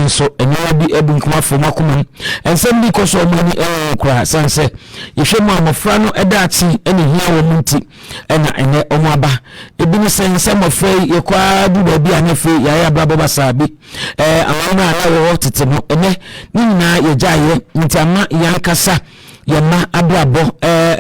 nso enwa bi ebu nkoma fo makomam ensem bi koso omani kura sanse yehwe mu amofra no edachi ene hia wo munti ena ene omaba ebi ne sense mofra yekwa du ba bi anafe ya brabo basabi amama na wo tete no ene nyina yejaye nti ama yankasa yama abrabo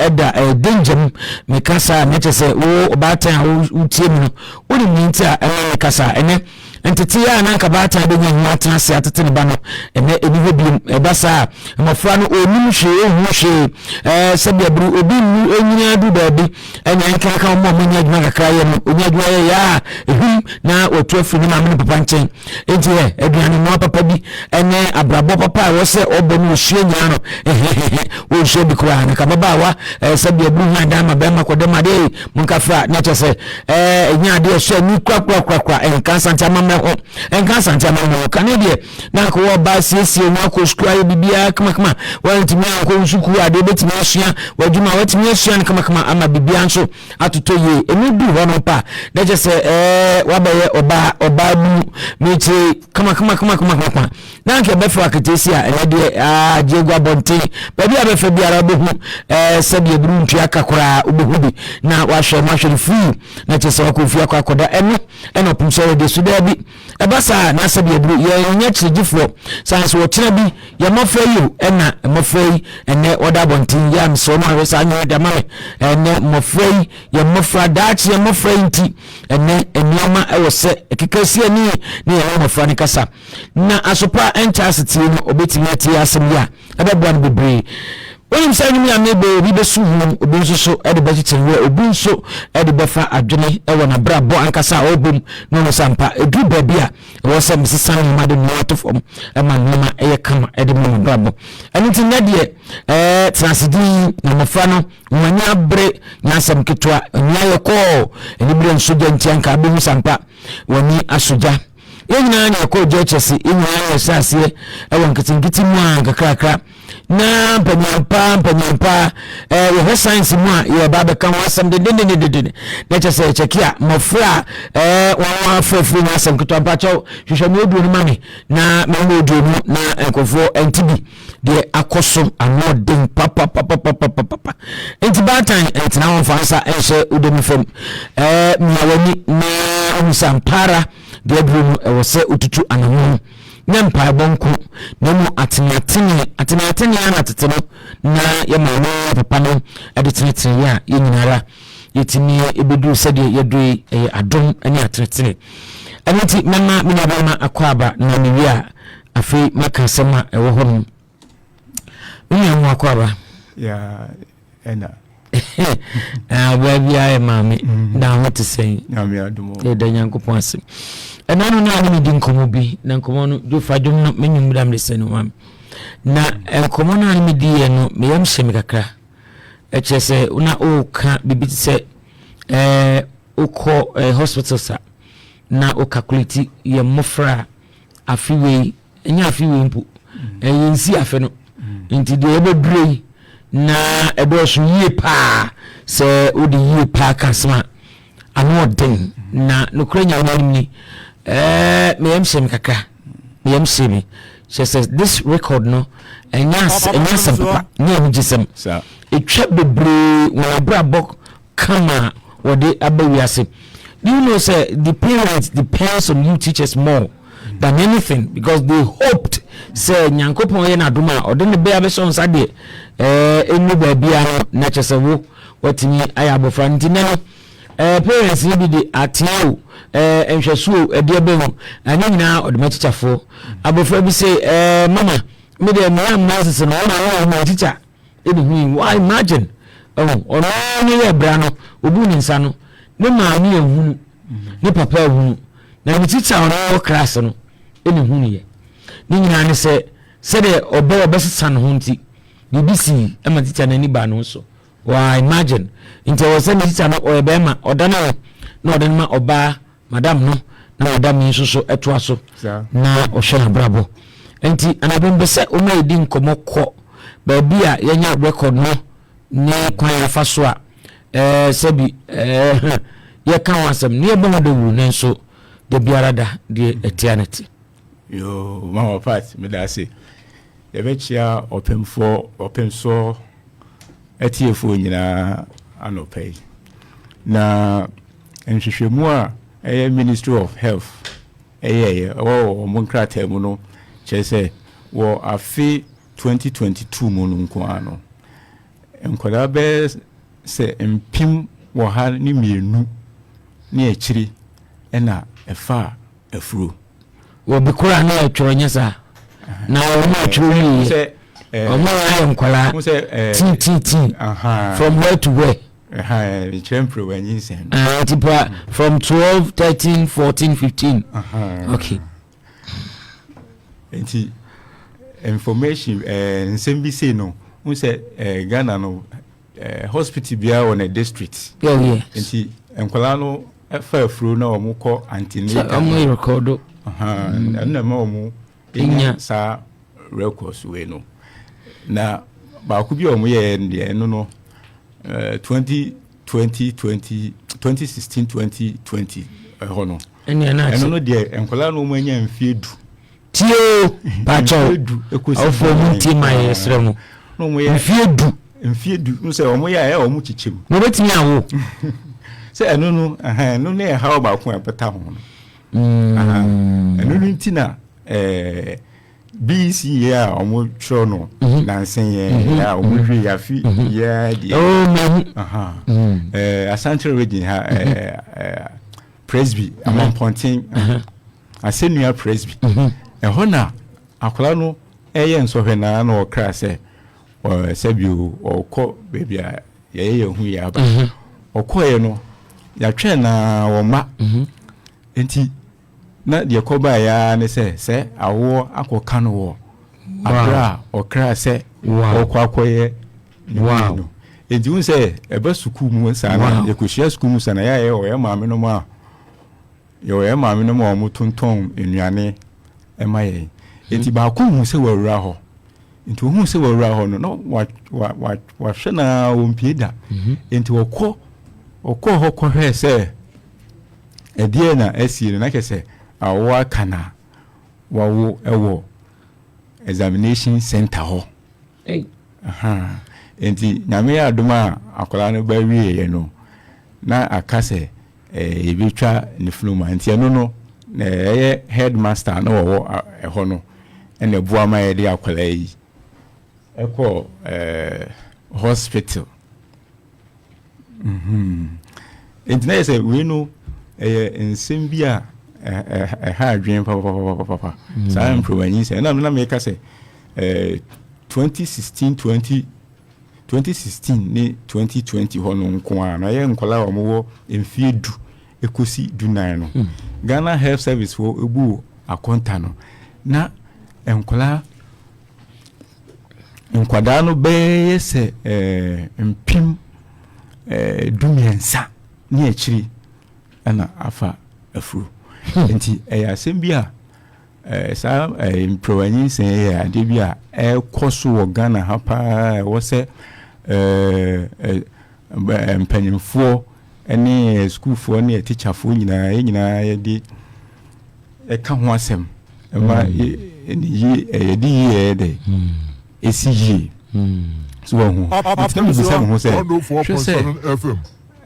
eda denjem mekasa mechese wo obatan utie mu no woni minti a mekasa ene entity ya na nkabata de nyi atena se atete ne ba no ene eniwe bi ebasa amafra no onum hwe ehu hwe sebia bru obi nu enyina du da bi enya nkaka mo mo nya dwuma kakra ye no onya dwuma ye ya ehum na otu afiri ne ma me papa nchen enti eduane mo papa bi ene abrabo papa wo se obo no hwe nyina no wo hwe bi kwa na kababa wa sebia bru nya da ma be ma kodema de munkafra na chese enya de hwe ni kwa enkansa ntama enka sante amamo kanedie na ko ba siesie na ko skua bibia kama wantimi anko nsuku ade betimi asua wadwuma watimi asua kama ama bibia nso atoto ye emu du hono pa na je se wabaye oba bu mechi kama na nke befa aketesi a enede jego abonte babi abefa biara bohu sabie bru ntua kakora obohu bi na wahwe free na je se wakofia kwakoda eno Opemsuo de sudabi ebasa na sabie bru ye nya chigifo sanso wo kina bi ye mofra yi ena mofra yi ene oda bontin ya mso ma we sa nya da mame ene mofra yi ye mofra dachi ye mofra nti ene enioma ewose ekekasi ani ne ye mofra ne kasa na asopa enchasity no obetimi ati asem ya ebebwa no bebre When saying me a maybe be soon, Obinso, at the budget and where Obinso, at the Befa, Adjuni, Ewana Brabo, and Cassa Obum, no Sampa, a good baby, was some Mrs. Madam Waterform, and my mamma, a come at the moment Brabo. And it's in that year, Transidi, Namafano, Mania Bre, Nasam Kitwa, and Naya call, and the Brian Sudan Tianka, Bimu Sampa, when me Asuja. Yena na ko jechesi inu ya sase ewan kitingiti mu kakra na panyampa ye science mu a ye ba be kan wasam de na chese chekia mofra wa frefre na asam kitwa pacho hwehwe me odu ni mame na me odu mu na enkofo entibi de akoso anodin papa entibatan entina won fansa ense udemi fam miawani na musampara de brum ewose ututu anamu nyampa bonku na mu atenatene ana teteno na ye mama papa no adetenetene ya yenyinara yetini ebedu sede yedui adom ani atenetene aniti mama minabama akwaba na miwia afi makasema ewo hono nyamu akwaba ya ena baby I mami na what to say na me adumo e da Nyankopon asem enano na ani di nkomo bi na nkomo no do fadwom no menyum dam lese no mam na nkomo na ani di ye no me yam hye me kakra e chese una o ka bibi se uko hospital sa na o calculate ye mofra afiwe enya afiwe mpu yensi afe no nti de ebedrei na edosu yie pa se odi yie pa kasma anoden na nukrenya wani me yamsem kaka me yamsemi she says this record no enya sem papa ni amjisem etwa bebre wona brabok kama wode abawiase. Do you know say the parents depends on you teachers more than anything because they hoped say Nyankopon ye na duma odene be abeso nsa de enu ba bia na chesewo watimi ayabofra ntine parents ni bi de atio enhwesuo ede be ho ani nyina odemachichafo abofra bi say mama me de am nurses no na teacher edi hu why imagine ono ni ye bra no obu ni nsa no ne ma ni ehunu ne papa ehunu na ni teacher ono class no edi hu ni ye ni nyina ne se de obesesa no hunti bibisi ama teacher na ni ba no so wa imagine inte wo se ni teacher no obema odana na odanma oba madam no na madam yi so eto aso na ohwe brabo enti anabembe se o ma edi nkomokọ ba bia yenya record no ni kwan afa so a sebi ye kan wasam ni ebe wada wuru nenso de biara da de etianity Yo, mama part, me da say. Yɛbɛkyia Opemsuo atiefo nyinaa anɔpɛ na nhwehwɛmu a ɛyɛ Ministry of Health ɛyɛ ɔmo nkrataa mu no kyerɛ sɛ wɔ afe 2022 mu no nko ano nkwadaa bɛɛ sɛ mpim wɔ ha ne mmienu ne akyiri ɛna ɛfa afuro wɔ bikora na ɛtwerɛ nyɛ saa na ɔmo atwerɛ yi ɔmo ayɛ nkwala TTT from where to where champion when you say from 12 13 14 15 okay information nsɛm bi say no who say Ghana no hospital bia on a district nti nkwala no fa afuro na ɔmo kɔ antenatal ɔmo record ɛna ma ɔmo enya sa records we no na ba ku bi ɔmo yɛ ndɛ no 2016 2020 ɛhɔ no ɛno no deɛ nkwala no ɔmo anya mfie du tio pacho ofo mu ntima yesre mu no mo yɛ mfie du no sɛ ɔmo yɛ ɔmo kyikyem no betimi awo sɛ ɛno no no ne ha ba ko apeta ho no ɛno no ntina BC a ɔmo tro no nansen yɛ a ɔmo hwe yafi yɛ deɛ Asante region ha Presby Amamponten Asenua Presby ɛhɔ na akola no ɛyɛ nsɔhwɛ na ɔkra sɛ sɛbio ɔkɔ baby a yɛyɛ hu yɛ aba ɔkɔɛ no yɛatwɛ na wɔma enti na deɛ kɔba ya ne sɛ awo akɔka no wɔ abra ɔkra sɛ ɔkɔ akɔyɛ no enti hu sɛ ɛbɛ sukuu mu sana yɛkɔhyia sukuu mu sana yɛyɛ maame no mu a yɛyɛ maame no mu a ɔmo tontɔn nnuane ɛma yɛ enti baako hu sɛ wɔwura hɔ enti hu sɛ wɔwura hɔ no na wahwɛ na wɔmpie da enti ɔkɔ hɔ kɔhwɛ sɛ ɛdeɛ na asie no na kɛsɛ awo akana wawo ɛwɔ examination center hɔ enti nyame ya adoma akola no ba wie no na aka sɛ ebetwa ne fluma enti ɛno no na ɛyɛ headmaster na wɔwɔ ɛhɔ no ɛna bua ma yɛ de akola yi ɛkɔ hospital enti na yɛ sɛ we no ɛyɛ nsɛm bi a ha adwen papa saa mprowanyi sɛ na meka sɛ 2016 ne 2020 hɔ no nko a na yɛ nkola a wɔwɔ mfie du ekosi dunan no Ghana Health Service for ebu akonta no na nkwada no bɛyɛ sɛ mpim dumiɛnsa ne akyiri ana afa afuru enti ɛyɛ asɛm bi a saa mprowanyi sɛ yɛ ade bi a ɛkɔ so wɔ Ghana ha paa ɛwɔ sɛ mpanyinfoɔ ɛne schoolfoɔ ne teacherfoɔ nyinaa yɛde ɛka ho asɛm ɛma yɛde yie ɛdɛ esi yie so wɔn ho ɛtɛm bisa ho sɛ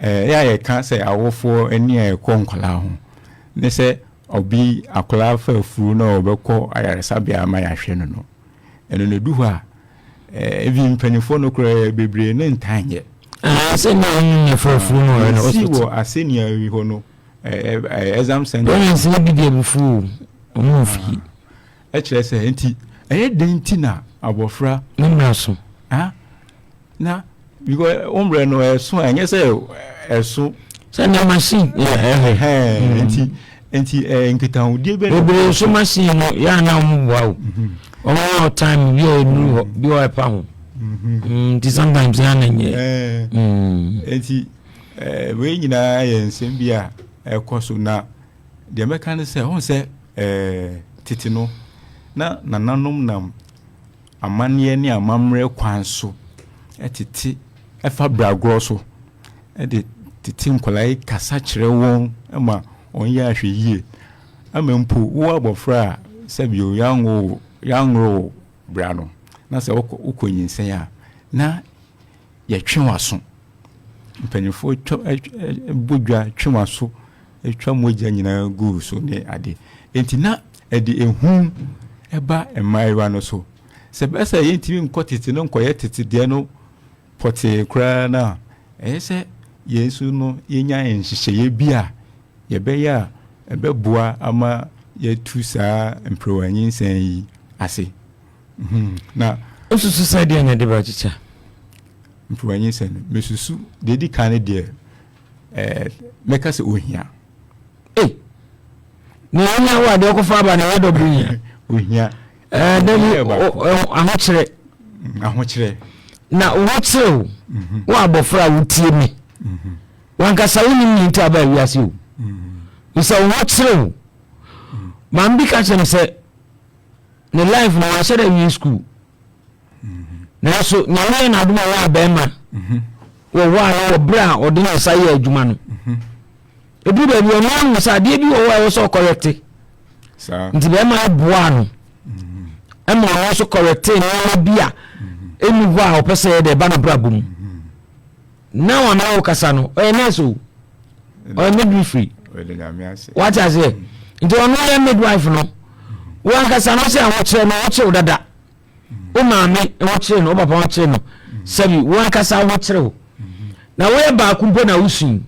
yɛka sɛ awofoɔ ɛne ɛkɔ nkwala ho ne sɛ obi akola fa afuru na obɛkɔ ayaresabea ama yɛahwɛ no ɛno ne du hɔ a evi mpanifo no kora bebree ne ntanyɛ sɛ na ɔnyɛ fa afuru no no si wɔ asenia wi hɔ no exam center wɔn nsi bi de abufu ɔmo fi ɛkyerɛ sɛ nti ɛyɛ den ti na abɔfra ne mraso na because ombre no ɛso ɛnyɛ sɛ ɛso sɛ na machine enti nkitahodie bɛ bebree so machine no ya na mo wow ɔmo time bi o nu bi o pa ho sometimes ya na nye enti we nyinaa yɛ nsɛm bi a ɛkɔ so na deɛ mɛka ne sɛ ɔn sɛ tete no na nananom nam amanneɛ ne amammerɛ kwan so ɛtete ɛfa bragoro so ɛde tete nkwalai kasa kyerɛ wɔn ama on ya hwe yie ama mpo wo abofra sebio yango brano na se ukonyin ya na ye twenwaso mpanifo bodwa twenwaso etwa moja nyina gu so ne ade enti na ede ehu eba emaiwa no so se besa yentimi nkotete no nkoye tete de no pote kra na se yesu no yenya enhyehyeye bia ye beya ebeboa ama yetu saa emprowanyin san yi ase na osusu side ya de ba chicha emprowanyin san mesusu dedi kan de meka se ohia ni anya wa de okofa ba na wedo bunya ohia dali ahokyere na wokyere wo abofra wotie mi wankasa woni mi nta ba wiase o isa wokyere man bi ka chene se ne life na wa share in school na so nyawe na aduma wa ba ma wo bra odina saye adwuma no ebi ba bi ono no sa de bi wo so correct sa nti be ma boa no ema wo so correct no bia enu wa opese de ba na brabum na wa na wo kasa no na so o midwifery what I say nti ono ya midwife no wa kasa no se a wo kire no wo kire dada o maame wo kire no o papa wo kire no sabi wa kasa wo kire wo na wo ba kumpo na usun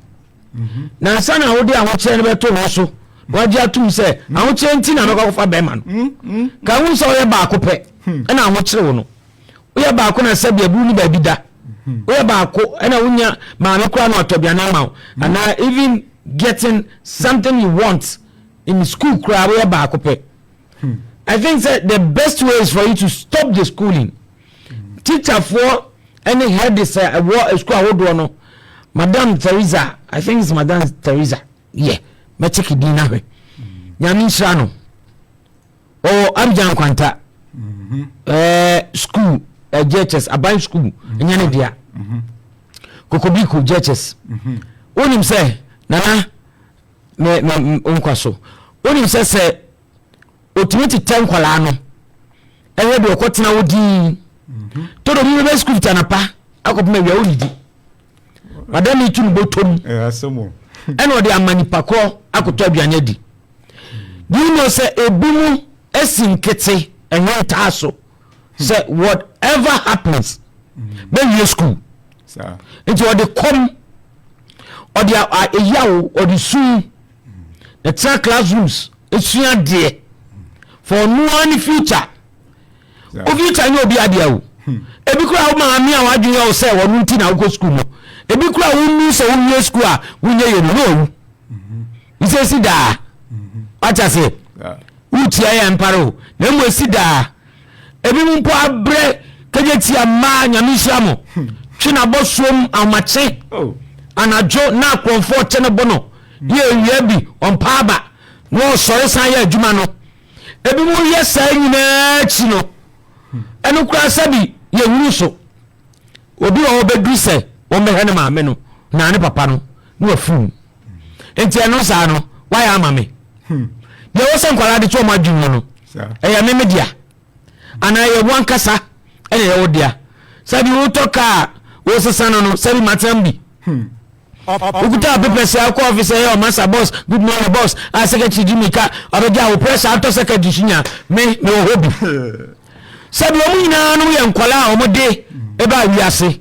na sana wo de a wo kire no beto no so waji atum se a wo kire nti na no kwa be ma no ka wo so wo ba akopɛ na wo kire wo no wo ba ko na sabi abu ni ba bi da wo ba ko na wonya maame kura no otobia na ma and even getting something you want in school kura wo ba akopɛ I think that the best way is for you to stop the schooling. Teacher for any head this school do no. Madam Teresa, I think it's Madam Teresa. Yeah, me check it dina we. Nyami Shano. Oh, Abjan Kwanta. School, JHS, Abai school, nyane dia. Kokobiku JHS. Onim say, nana me unkwaso. Onim say otimiti tenkwala no ewe de okotena wodi todo mi be school tanapa akopema wi awudi madam itun botom asemo eno de amanipako akoto aduane di you know say ebumu esinkete enwe taaso say whatever happens be you school sir into the come or the eyawo or the su the track classrooms esua de for no any future o future ni obi ade awo ebi kura o ma mi awon adwun o say wonu nti na go school no ebi kura wo nu so wo school a wo nye ye no ise si da acha se uti aye amparo na mo si da ebi mu po abre keje ti ama nyame hia twi na bosom amache anajo na comfort ne bono ye ewia bi on paaba no sore san ya adwuma no ebi mu yesa nyina chi no enu kura sabi ye wuru so obi o bedu se o me hene maame no na ne papa no no afum enti eno sa no why ama me ye wo se nkwala de to ma dwun no eya me media ana ye wankasa ene ye wodia sabi wo toka wo sesano no sabi matambi ukuta pepe se akọ officer yo masa boss good morning boss a secretary Jimika abeja wo press auto secretary shinya me wo hobi sabi omu nyina no ye nkwala omode e ba wiase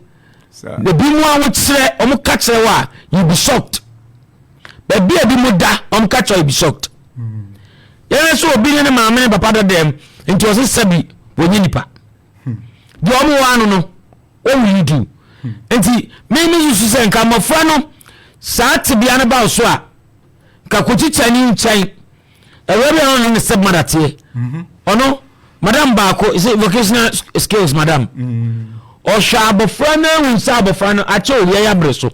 the bimu awo kire omu ka kire wa you be shocked be bia bi mu da omu ka kire you be shocked yere so obi ne maame ne papa dem nti o se sabi wonyi nipa di omu wa no o wi do nti me me yusu se nka mofra no saati bia ne ba so a ka kochi chani nchan ewe on ne sub madate ono madam ba ko is it vocational skills madam o sha abofra na wunsa abofra no ache oye ya breso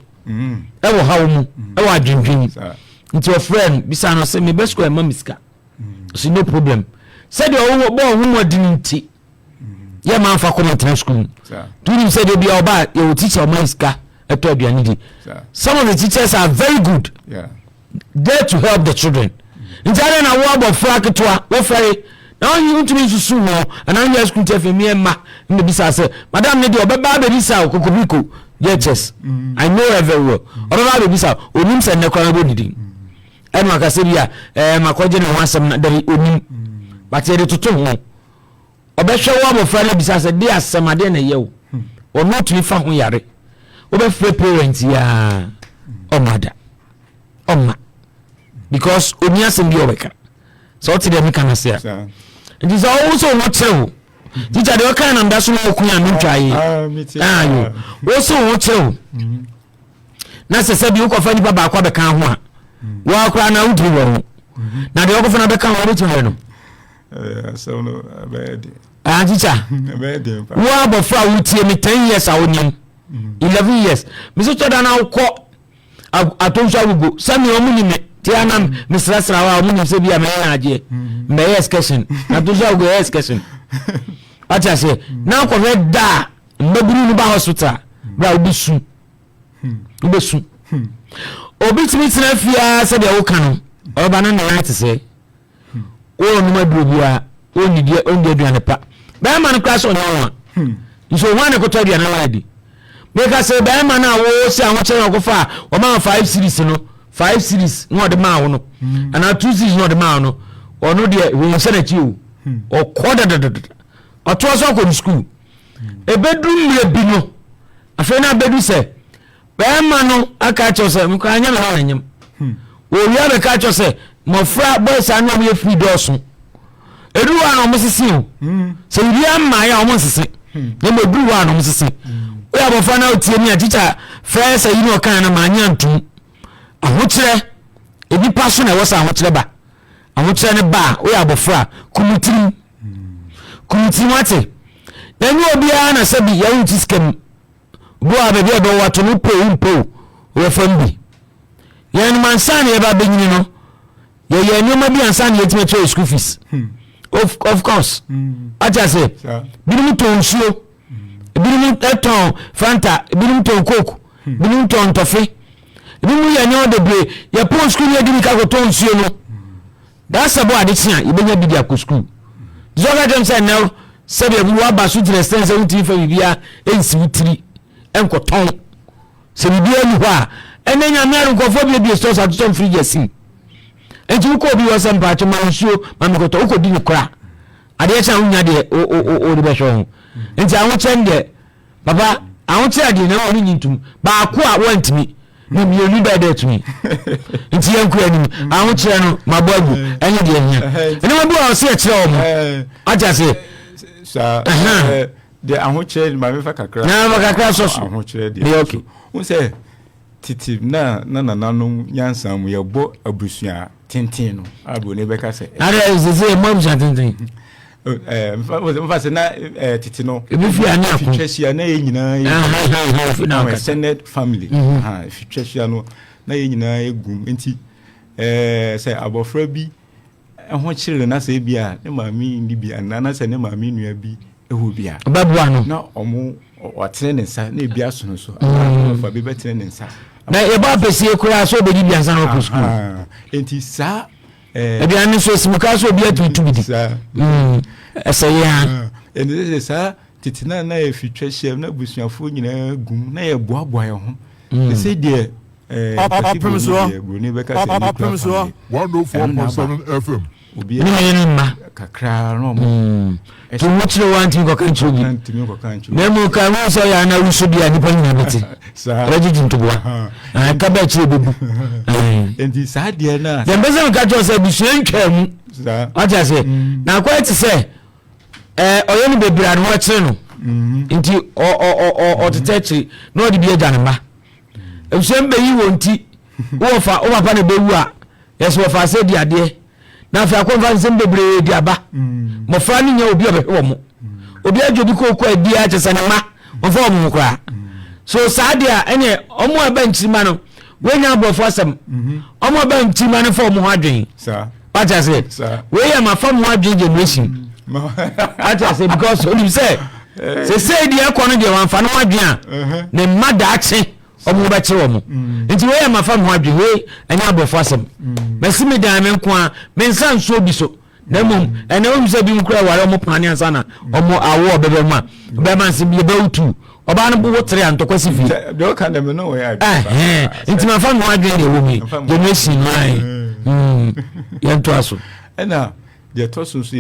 ewo hawo mu ewo adwindwin nti o friend bisa no se me best ko e mamiska so no problem said o bo hu modin nti ye man fa comment school do said e bia oba ye teacher mamiska eto aduane di some of the teachers are very good there to help the children intare na wo abofra ketwa wo fere now you want to be so and now you school tell me ma me bisa say madam ne de obeba be bisa kokobiko yes I know her very well obeba be bisa onim se ne kwa go didi e ma ka se bia makoje ne ho asem na dari onim but e de toto ho obehwe wo abofra na bisa say de asem ade na ye wo o not me fa ho yare obefre parents ya omada oma because oni asem bi obeka so what dem can say it is also not true teacher the kind of that's no kun am try you also what true na se bi ko fa ni baba akwa be kan ho a wa akwa na udri wo na de ko fa na be kan ho be try no so no bad teacher bad wa bofra wutie me 10 years a wonim 11 years me so choda na ko atonso agugo sami omuni me tiana misrasra wa omuni se bia me na aje me excursion atonso agugo excursion acha se na ko re da mbaburu ni ba hospital bra obisu obesu obi timi tena fia se de wo kan oba na na ati se o no maduro bia o ni de aduane pa ba ma no class on no nso wan ko to aduane wa di because say ba ma na wo se awon chere ko fa o ma 5 series no 5 series no de ma wo no and 2 series no de ma no ono de we se na chi o koda o to so ko school e bedroom le bi no afa na bedu se ba ma no aka cho se mko anya na ha anyem o wi abe ka cho se mo fra boys anu am ye free doso edu wa no mo sisi o se wi am ya o mo sisi ne mo du wa no mo sisi o ya bo fa na o tie mi a teacher first yi no kan na ma anya ntum ahokyere ebi paso na wo sa ahokyere ba ahokyere ne ba o ya bo fra kumutiri mate na ni obi a na sabi ya wuti skem bo a be do wato no po we fambi yan man san ye ba benyini no ye nyoma bi ansan ye time to school fees of course aja say binim to nsuo binim eton fanta binim to coke binim to ntofe binim ye nyo de bre ye po school ye di ka ko to nsuo no that's about addition ye benya bi dia ko school zoga dem say now sabe bi wa ba su dire sense wuti fa bibia ensi wutiri enko ton se bibia ni ho a enenya meru ko fo bi stores at some free yesi enti ko bi was empa che mansuo mamikoto uko di nkora ade cha hunya de o de be hwo enti awon chen de baba awon che ade na oni nyintum ba ko a wantimi na mi oni ba de tumi enti yanku anim awon che no mabagu enye de anya ene mo bi o se che o mo aja se sa de awon che ma me fa kakra na ba kakra so awon che de okay won say titi na nanu nyansam ye bo abusua tintin no abo ne beka se ara ze mo abusua tintin mfa se na titi no ebi fi ani akon fitwehia na ye nyina fi na extended family fitwehia no na ye nyina egum enti se abofra bi ho chire na se bia ne maami ndi bia na se ne maami nua bi ehu bia babua no na omo otene ne nsa na bia so no so fa bi betene ne nsa na e ba pesi ekura so be di bia nsa no ko school enti sa e bia ni so simuka so bia tu bi di esa ya enti sa titina na e fitwa hye na busuafo nyina gum na ye boaboa ye ho se de Opemsuo ni beka se ni Opemsuo 104.7 FM obi ni ma kakra no mo to muchire wanti ko kan chubi na mu ka mu so ya na rusu dia ni pan na beti sa rajiji ntoboa ka ba chire bebu enti sa dia na dem bezem ka jo se busuen twam sa aja se na kwa ti se oyo ni bebra no chire no enti o tetechi no di bia janamba esembe yi wonti wo fa o papa na bewu a yeso fa se di ade na fa ko fa sembe bre di aba mo fa ni nya obi obewo mo obi ajobi ko ko adi a chese na ma mo fa mo kra so sadia ene omo aba nchima no wenya abofo asem omo aba nchima no fa mo ho adwen sa acha se we ya ma fa mo adwen generation acha se because only say se di akọ no de wan fa no adwen a ne mada ache omo ba che wo mo nti we ya ma fa mo adwen we enya abofo asem mesimi dan me nko a me nsa nso bi so Nemum ene o mse bi nkura ware mo pane ansa na omo awo bebe ma be man se bi be utu oba no bo wotre antokwasi fi do kan dem no we ya nti ma fa no adwen de wo mi generation line yanto aso ena de to so so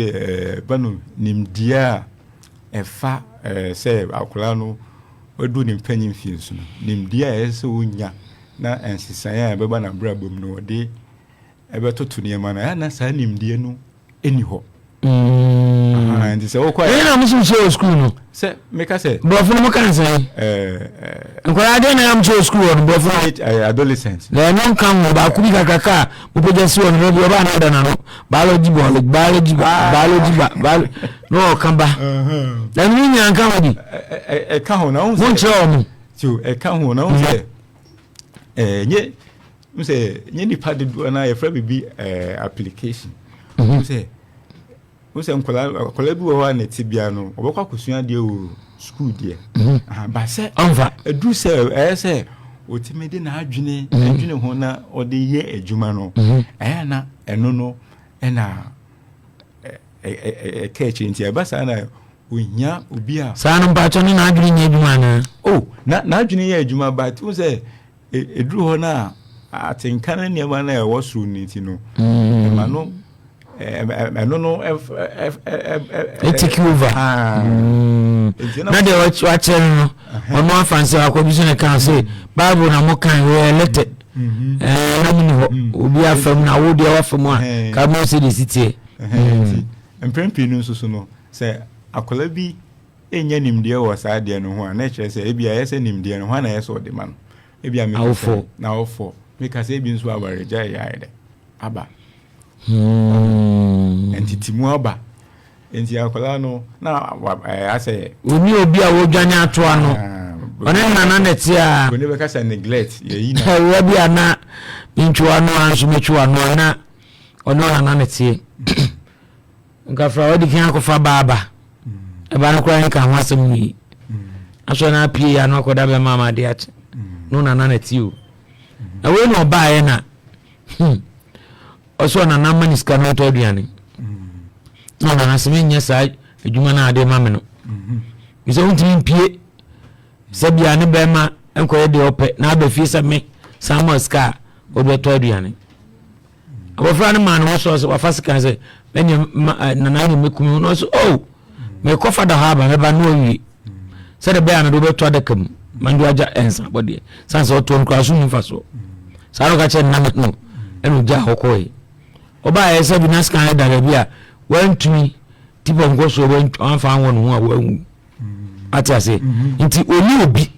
banu nimdia efa say akola no odu ni mpanyin fi nso nimdia ese onya na ensisan ya beba na brabom no de ebe to niema na na sa nimdie no eni ho and say o kwa na musu show school no say make I say brofo mo kan say nkola de na am show school no brofo adolescent na no kan mo ba ku bi kakaka mo peje si on no ba na da na no biology no kan ba na ni nyan kan wadi kan ho na mo nche o mo tu kan ho na o say nye nipa de do na ye fra bibi application we say nkola bi wo na tibia no obekwa kosua de o school de ba se anfa edu se say otimede na adwene ho na ode ye adwuma no na eno no na kechi ntia ba sa na onya obi a sa no ba cho na adwene ye adwuma na na adwene ye adwuma but we say eduru ho na atenkana niema na ewo suru niti no ma no take over na de watch no ono afanse akobiso ne kan say bible na mo kan we elete na mu ho obi afam na wo de wafam a ka mo se de sitie emprempi no so no say akola bi enya nimde wo sa de no ho na kire say ebia yese nimde no ho na yese ode ma no ebia me na ofo make say bi nso abareja ya ide aba entity mu aba enti akola no na ase oni obi a wo dwane ato ano one na neti a oni be ka say neglect ye yi na we bi ana ntwa no anso metwa no na ono na neti ngafra wadi kan akofa baba e ba no kra nka ho asem ni aso na pie ya no akoda be mama de ate no na neti o na we no ba ye na oso na na maniska no to aduane no na aseme nya sa adwuma na ade ma me no mi so ntimi pie sabia ne be ma enkoye de ope na aba fie me Samuel ska odo to aduane abofra ne ma no so wa fasika se enye na na ni mekumi no so me ko fada ha ba me ba no wi se de be an do be to adakam mandu aja ensa body sanse oto nkra so mu faso sa no ka che na no enu ja hokoi oba ese bi nas kan da bia wantumi tipo ngoso wanfa won ho a wawu atase nti oni obi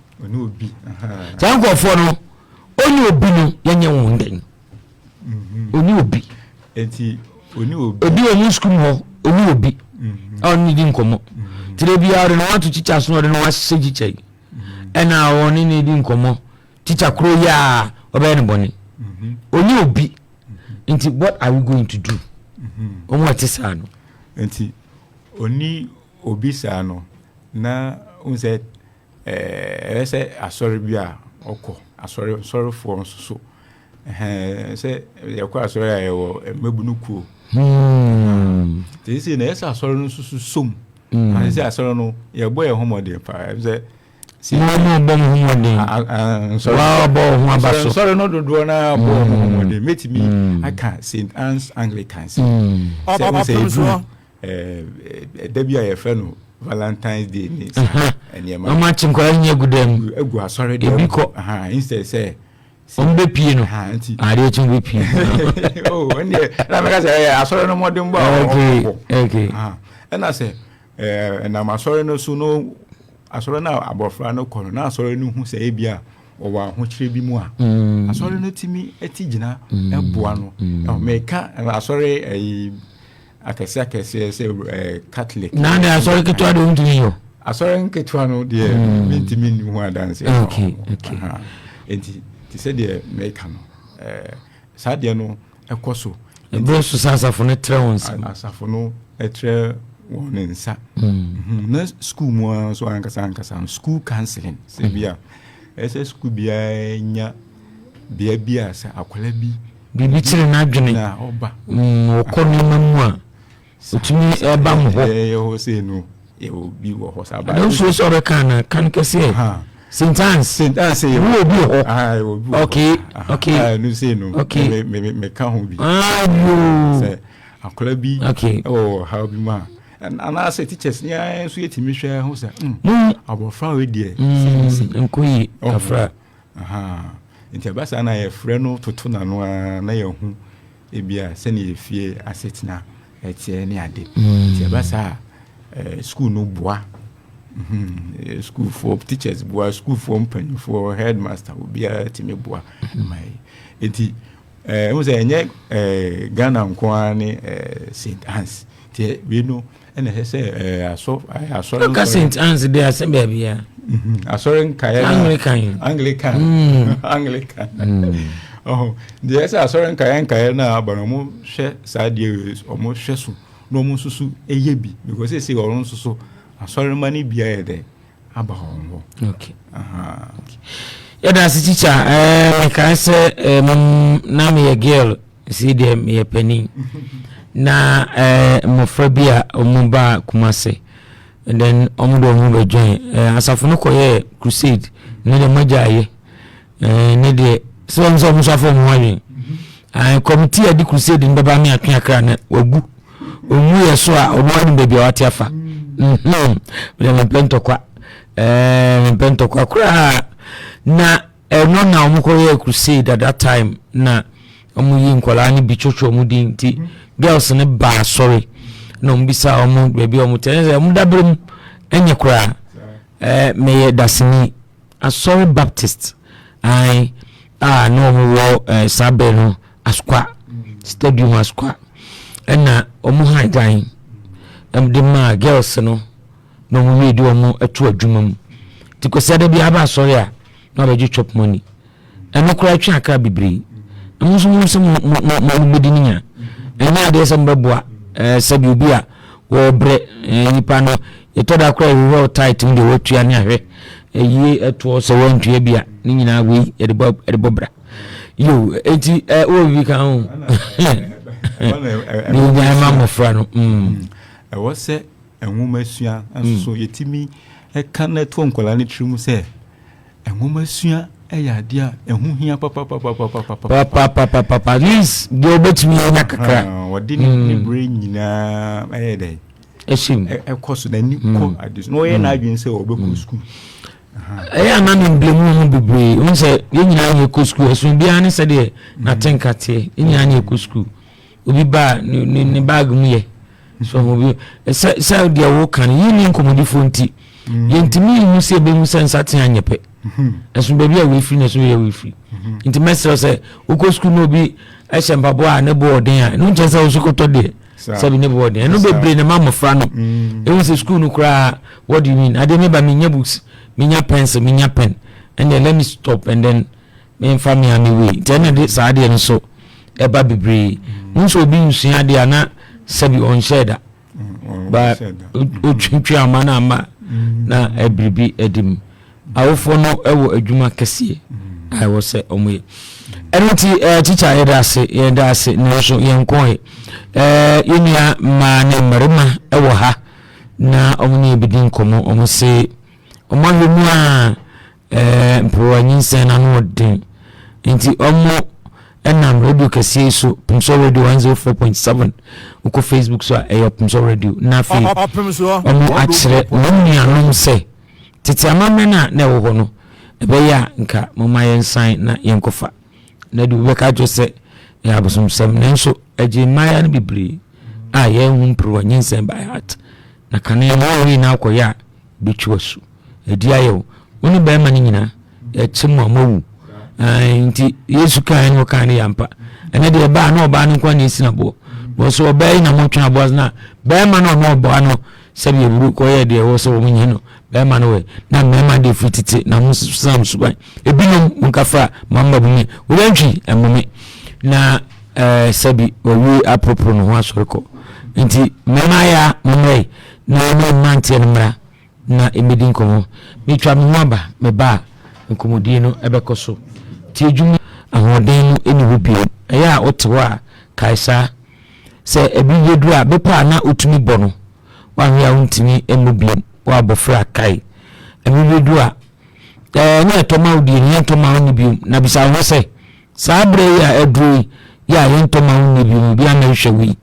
sa nkofo no oni obi no yenye won den oni obi enti oni obi obi oni school ho oni obi oni di nkomo tire bia re no watu teacher so no wa se teacher ena oni ni di nkomo teacher kro ya oba ne boni oni obi nti what are we going to do omo atisa no nti oni obi sa no na unse ese asori bia oko asori sorry for so se yakwa asori ayo mebunuku tisi na ese asori no susu som ese asori no ye boy homode pa se si no bom homode wa bo ho abaso sorry no dodo na bo homode metimi aka St. Anne's Anglican Opemsuo debia ye fe no Valentine's Day ni enema o ma chinkwa nya gudem egu asori de instead say ombe pie no nti are chimbe pie ende na meka say asori no modem ba okay na say na masori no so no asori na abofra no kono na asori no hu say bia o wa ho kire bi mu a asori no timi etigina eboa no meka asori akese say Catholic na na asori ketwa de ntumi yo asori ketwa no de mintimi ni hu adanse okay enti ti se de meka no sa de no ekoso bro so sasafo no tre wons asafo no etre wonensa na school mu so ankasa school counseling se bia ese school bia nya bia sa akola bi bibi tire na adwene na oba okoni mamu a utumi eba mo ho ho say no e obi wo ho sa ba no so be kan kese St. Anne's you obi ho okay no say no me ka ho bi ayo akola bi how bi ma and I say teachers nya so yetimi hwe ho say abofra we die nkoyi afra nti abasa na ye frɛ no toto na no na ye hu ebia se ne fie asetina etie ne ade nti abasa school no boa school for teachers boa school for mpanyin for headmaster obia timi boa mai nti we say enye Ghana nko ne St. Anne's ti we no ene say aso St. Anne's dey assemble bia asoren kaya Anglican the say asoren kaya na abanomu hwe saade omo hwe so no omo susu eyebi because say orun susu asoren mani bia ye dey abahongo okay that's teacher can say na me girl see them me penny na mo bia omba kumase and then omo join asafo no koye crusade ne de majaye ne de so musafo mo wale committee adi crusade ndaba me atwa kra na wagu omu ye so a omo ani bebi awati afa le pento kwa kra na no na omo koye crusade at that time na omo yi nkola ni bichocho omo di nti girls ne ba sorry no mbisa omo bebi omo tenze omo dabrem enye kra me dasini Asori Baptist no mo sabeno askwa stadium askwa na omo haidan de ma girls no mo we di omo atu adwuma mu tikosade bi aba asori a na be chop money eno kra twa aka bibiri amuso mo medininya enya de sembeboa sabi obi a wo bre nipa no etoda kra we tight ndi wo tua ne ahwe eyi eto so wontua bia ni nyina we edebobra yo enti o bi kan ho ni nya ma mofra no e wo se enwoma sua anso yetimi e kan na to nkola ne trimu se enwoma sua ya dia ehu hia papa lis de obetimi nya kakra wodi ni brain nyina dey esim koso na ni ko adis no ye na adwin se obeku school na ni blemu mu bebre won se ye nyina ye ko school eso bia ne se de na tenkate ye nyina ye ko school obi ba ni bag mu ye so obi se de wo kan yi ni nkomodi fonti ye ntimi mu se be mu sense aten anyepe eso be bia we free na so ye we free nti mesero se uko school no bi ehye mbabo a ne boarding a no nche se wo sokoto de sabi ne boarding eno bebre ne mamofra no e won se school no kra what do you mean ade me ba me nya books me nya pencil me nya pen and then let me stop and then me family am away then de saade no so e ba bebre nso obi nsuya de ana sabi on sheda ba o twintwa amana ama na ebribi edim awofo no ewo adwuma kese I was say omoye enoti teacher yeda ase no so yenkon yenya ma ne marima ewo ha na omuni ebidin komo omo se omohwemu a mpowanyinsen na no den nti omo enam radio kese so Opemsuo radio 104.7 uko Facebook so Opemsuo radio na fe omo akire omo anom se tete amame na ewo ho no ebeya nka mama yensan na yenkofa na du beka jo se ya bosomsem nenso eje maya na bibiri a ye hu mpro nyinsen by heart na kane mo wi na akoya bitwasu edi ayo woni be ma nyina e chimo mawu nti Yesu kan no kan yampa ene de ba na oba no kwa na esinabo bo so oba na mo twa abo na be ma no oba no sabi eburu ko ye de wo so wo nyi no be ma no we na mema de fititi na mo sam suban ebinum munkafa mamba bunye wo bantwi emome na sabi owi apropro no ho asoreko nti mema ya momre na no mantie no mra na emedin komo mitwa mmaba me ba nkomodi no ebekoso ti edwuma ahoden no eni hobie eya otewa kaisa se ebi yedu a bepa na otumi bɔ no wa hia untimi emobiem wa bofra kai ebi yedu a na etoma odi ni etoma oni biom na bisa ho se sabre ya edru ya yentoma oni biom bi ana hwewi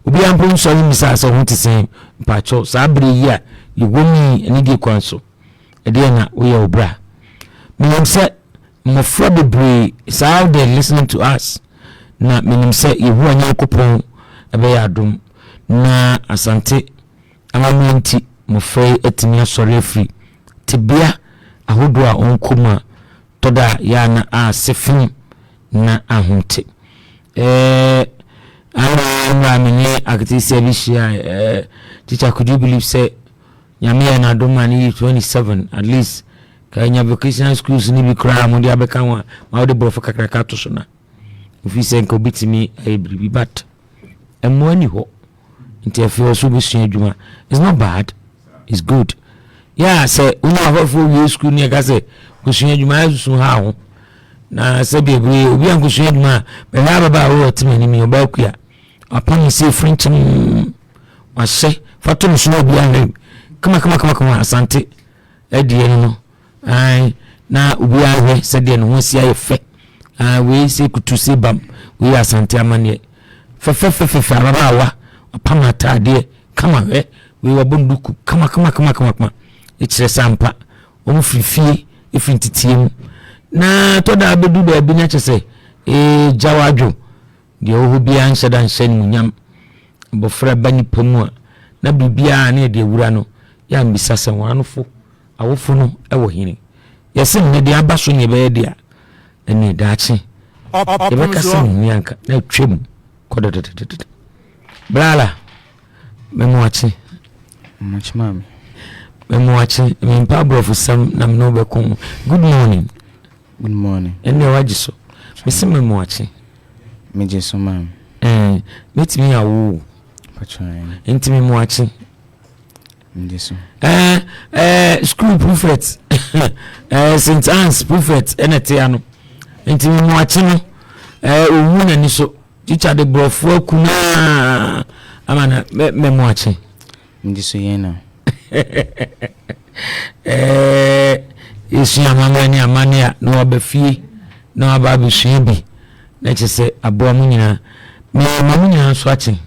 obi ampon so ni misa se ho tisen pacho sabre ya yewomi eni di kwanso ede na wo ya obra me say mofra bebre how they listening to us na menim say yehu anyakopon ebe ya adom na asante amamenti mofra etimi asore afri tibia ahodo a onkoma toda ya na asefin na ahonte ana menye akitisi abishia teacher, could you believe say nyame na adom ani 27 at least kanya vocational schools ni bi kra mo dia beka wa ma de brofo kakraka to so na ofi se nko bitimi ebribi but emo ani ho nti afio so bi sua adwuma it's not bad, it's good. Yeah, say una hofo wi school ni ka say ko sua adwuma azu ha ho na se bi ebi obi an ko sua adwuma be na baba wo timi ni oba kua upon say french wa se fatum so obi an kama asante edie no ai na obi ahwe se de no ho sia ye fe we se kutu se bam we asante amane fe arawa apamata de kama we wabonduku kama ichire sampa omu frifie ifintitiem na toda abedu ba bi nya chese jawadwo de ohu bia nhyeda nhyɛ ni munyam bofra bani pamu na bibia na de wura no ya mbisa se wanofo awofo no ewo hini yesi ne de abaso ne be de a eni daachi ebeka se nyanka na twem kododododod brala memoachi machimam memoachi mimpa brofu sam na mno be kon good morning ene wajiso mesi memoachi mejeso mam metimi awu patron intimi memoachi mejeso school prophet St. Anne's prophet enete ano intimi memoachi no owu na ni so teacher de brofu akuna amana memoachi mejeso yena yesu amania no abafie no ababusua bi na chese aboa munyina me mamunyina so achi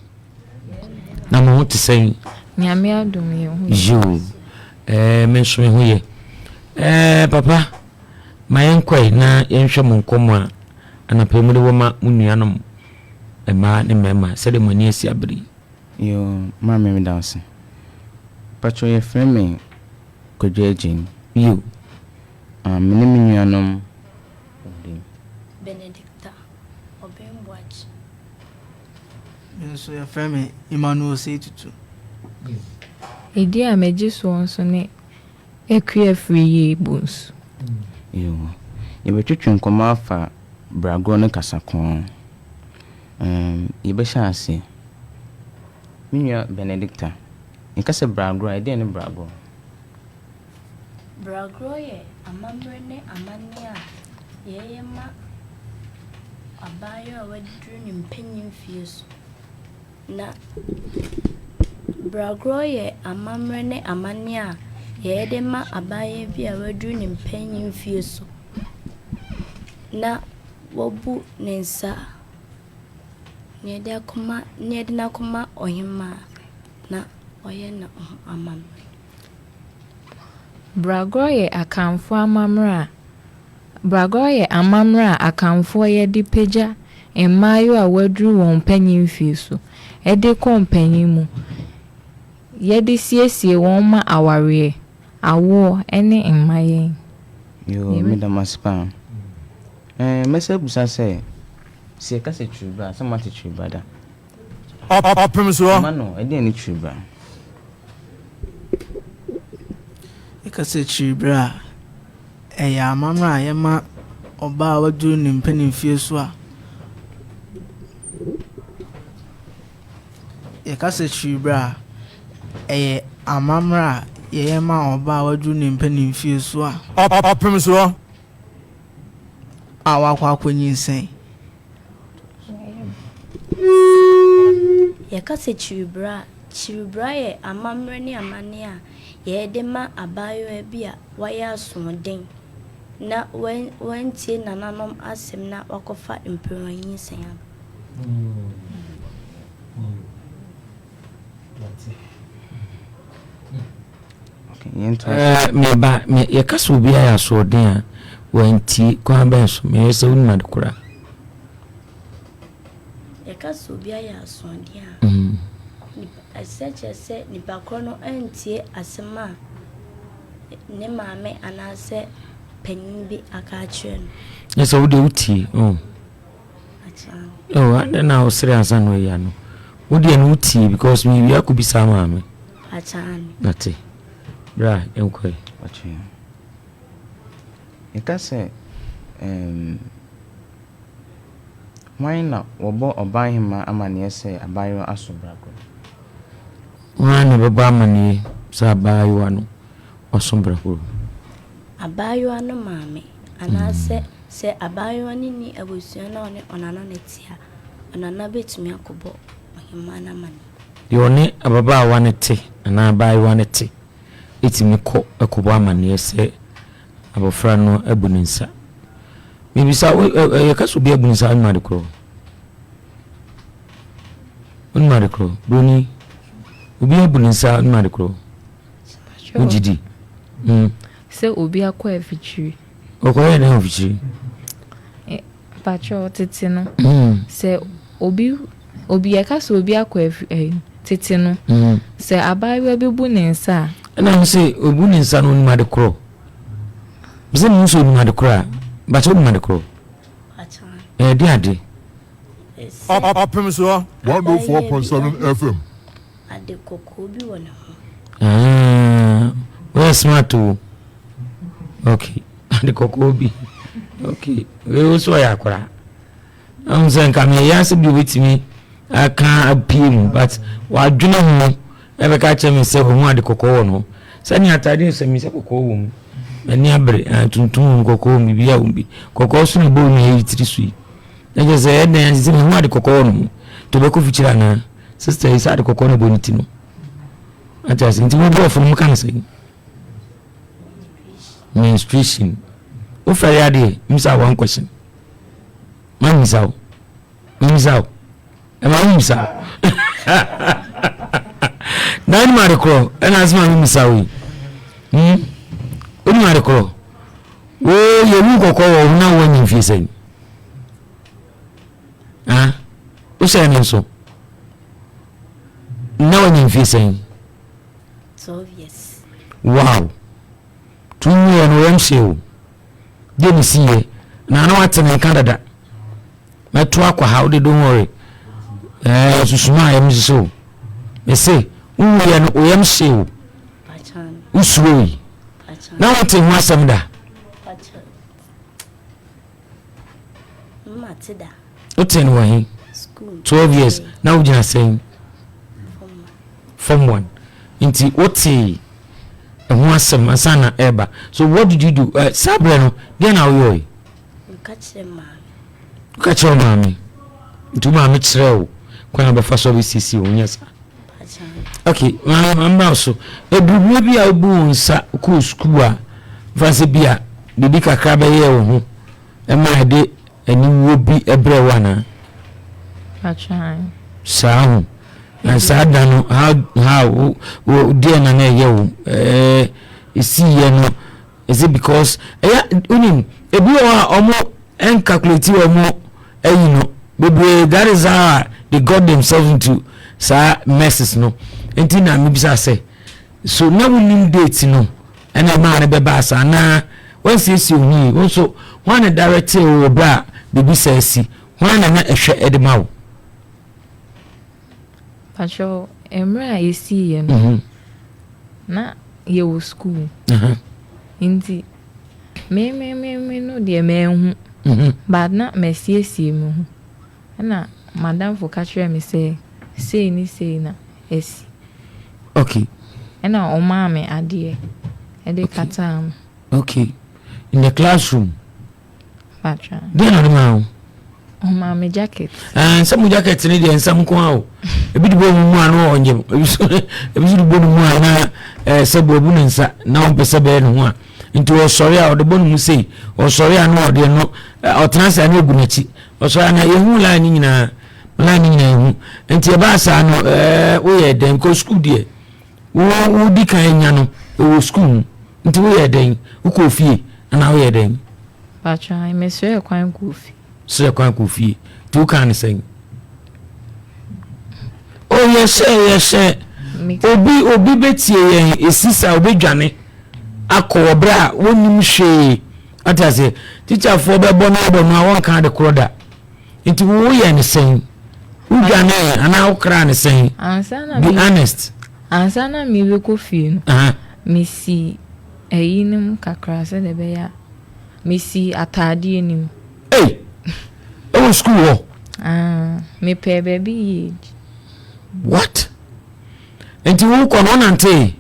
na mo hote sen nyame adom ye hu jo me so me hu ye papa mayenkoi na yenhwe mo nkomo a anapemule wo ma munuanom ma ne mema se de mani asi abri yo ma me danse patro ye frame kodwejin you mene minuanom Benedicta Opemsuo. So your friend Emmanuel say to edi a meji so nso ne ekua free ye bons yo ye betwetwe nkoma afa brago ne kasakon ye be chance minua Benedicta nkase brago ide ne brago Bragroye amambre ne amania yeyema abayo awadru ni mpenyin fieso na Bragroye amambre ne amania yeyedema abaye bi awadru ni mpenyin fieso na wobu nensa nyede na koma ohima na oye na amambre Bragoye akamfo amamra akamfo ye di peja emayo a wadru won panyin fieso e de kompanyin mu ye de siesie won ma aware awo ene emmaye yo medamaspa mese busa se se ka se truba se mate truba da Opemsuo mano e de ni truba ikase chibra eya amamra yema oba wadu ni mpeni fieso a ikase chibra amamra yema oba wadu ni mpeni fieso a Opemsuo awakwa konyinsen yɛkasa kyiribra yɛ amammerɛ ne amane a yɛde ma abayewa bi a wayɛ asoɔden na wantie nananom asɛm na wakɔfa mpewanyi sɛn aba. meba yɛkasa obi ayɛ asoɔden a wantie kwan bɛn so meyɛ sɛ wonima de kora. yɛkasa obi ayɛ asoɔden a ɛsɛ kyerɛ sɛ nipa korɔ no antie asɛm a ne maame anaasɛ panyin bi aka akyerɛ no. Yɛ sɛ wode wotie adɛn na wosere ansa no ɔyɛ no wodeɛ no wotie because mewi akɔbisa maame nate bra ɛnkɔe yɛka sɛ hwan na wɔbɔ ɔban hema amanneɛ sɛ abayewa aso brako? hwan na bɛbɔ amanneɛ sɛ abayewa no ɔso brako? abayewa no maame anaasɛ sɛ abayewa no ni abusua na ɔne ɔnana ne tia ɔnana bɛtumi akɔbɔ ɔhema no amanneɛ. deɛ ɔne ababaawa no te anaa abayewa no te ɛtumi kɔ akɔbɔ amanneɛ sɛ abɔfra no abu ne nsa. Mebisa yɛka so obi abu ne nsa wonima de korɔ wonima de korɔ broni obi abu ne nsa wonima de korɔ wogyidi sɛ obi akɔ afikyiri ɔkɔyɛ ne afikyiri patro tete no sɛ obi yɛka sɛ obi akɔ tete no sɛ abayewa bi bu ne nsa a ɛna sɛ obu ne nsa no wonima de korɔ bisɛ mu nso wonima de korɔ a bakyɛ wonima de korɔ ɛde ade Opemsuo 104.7 FM. ade kɔkɔɔ bi wɔ ne ho. Where smart o. Okay. Ade kɔkɔɔ bi. Okay. We also ya akora. Am say nka me ya se bi wetimi aka apim but wadwene ho e be ka che me se ho ade kɔkɔɔ wɔ no. Sɛ ni atade se me se kɔkɔɔ wɔ mu. Ani abre tuntum kɔkɔɔ mi bi a wo bi. Kɔkɔɔ so na bo ni yitiri sui. Na je se e na se me ho ade kɔkɔɔ wɔ no. To be ko fichira na. Sister is ade kɔkɔɔ na bo ni ti no. Ata se nti wo bo fo mu kan sɛ. Menstruation. O fere ade, misa one question. Man misa. Misa. E ma misa. Na ni mare kro, e na asma misa wi. O ni mare kro. O ye mu kokko wo na wo nyi fi sen. Ah? O se na so. Na wo nyi fi sen. So yes. Wow. Tunye no yamshew de ni siye na watene Canada meto akwa ha de don't worry susuma yamshew me say uye no yamshew Pachan usroi na watene ho asem da Pachan Matida utene wa hin school 12 years na ugina saying form 1 inti oti and one some asana eba. So what did you do? Sabreno, then how you catch them man. Catch your mammy. To mammy trail. When I'm a first service, yes. Okay, I'm also a maybe I'll boon sa cool school. Vasibia, the big crab a year, and my day, and you will be a brewana. Sound. And sad how dear nana you see no is it because unim e bi o omo en calculate o mo you know baby that is how they got themselves into messes no enti na me bisa say so na unim date no and a man be ba sa na once you see hu also one direct o bra baby say si one na ehwe edema. Pacho, emra esi ye no. Na ye wo school. Inti me no de me hu. But na me sie me hu. Na madam for catch me say na esi. Okay. Na o ma me ade e de kata. Okay. In the classroom. Pacho. Then na ma. ma me jacket some jacket ni de some ko ebi de bo mu anu onye ebi de bo mu ana se bo bu nsa na on pese be no ho a nti o sori a o de bo mu sei o sori a no o de no o transa na egunachi o sori na ehu la ni nyina ehu nti e ba sa no wo ye den ko school de wo di kan nya no wo school nti wo ye den wo ko fie na wo ye den ba try me so kwan ko fie so kwan ko fie tu kan sen o ye obi betie yen esisa obedwane akobra wonim hwe atase teacher for be bono abono awon kan de kroda nti wo ye ne sen udwane ana okra ne sen be honest ansana mi be ko fie no mi si eyinim kakra se de be ya mi si atade enim o school wo me pe baby what enti wo ko no nante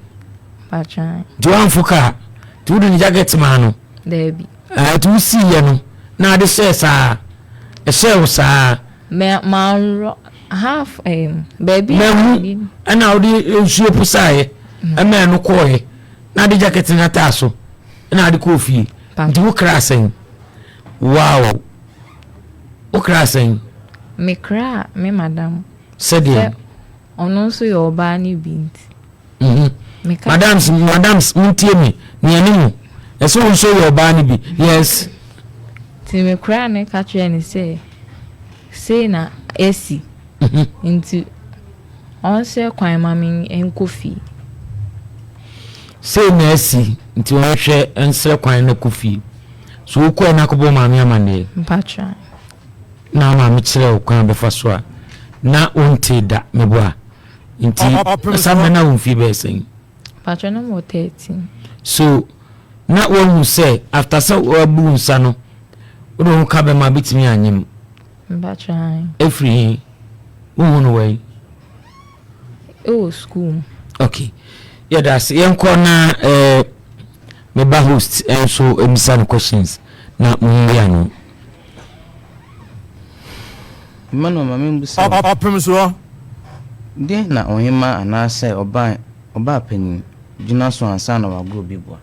pacha do anfuka tu do ni jacket ma no debi tu si ye no na de share sa e share sa me ma half baby ana odi nsuo pusae ama no koe na de jacket na ta so na de kofi nti wo krasen wow wo krasen me kra me madam said ono so yo ba ni bint madams muntie me ni animu eso so yo ba ni bi yes ti me kra ne ka twa ni say na esi nti on se kwan mami enkofi say na esi nti on hwe ensre kwan na kofi so ko na ko bo mami amane mpacha na mami kire kwan be fa so a na onte da meboa nti sama na unfi be sen mpacha no mo 13 so na won say after so abu nsa no wo ka be ma bitimi anyem mpacha every woman way school okay yeah that's yenko na me ba host and so emisa questions na muya no mano mama mbusa Opemsuo de na ohima anase oba pani jina so ansa na wago bibwa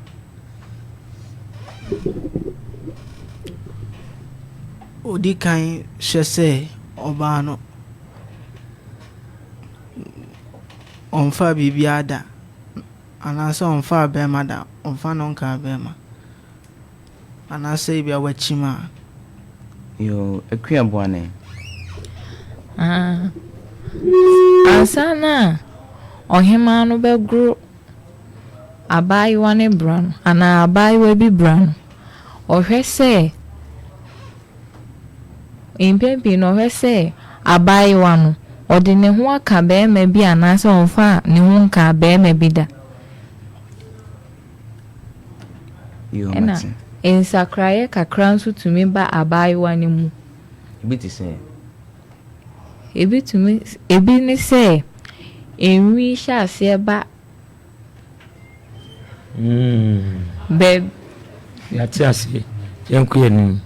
odi kan hwese oba no onfa bibia da anase onfa bema da onfa nonka bema anase bia wachima yo ekua boane ansana ohima no begro abayiwa ne brano ana abayiwa bi brano ohwese impempi no ohwese abayiwa no odi ne ho aka be ma bi anase onfa ne ho nka be ma bi da yo ena ensakraye kakra nso tumi ba abayiwa ne mu ebiti se ebi ni se enwi hyase ba beb ya tiase yenko yenim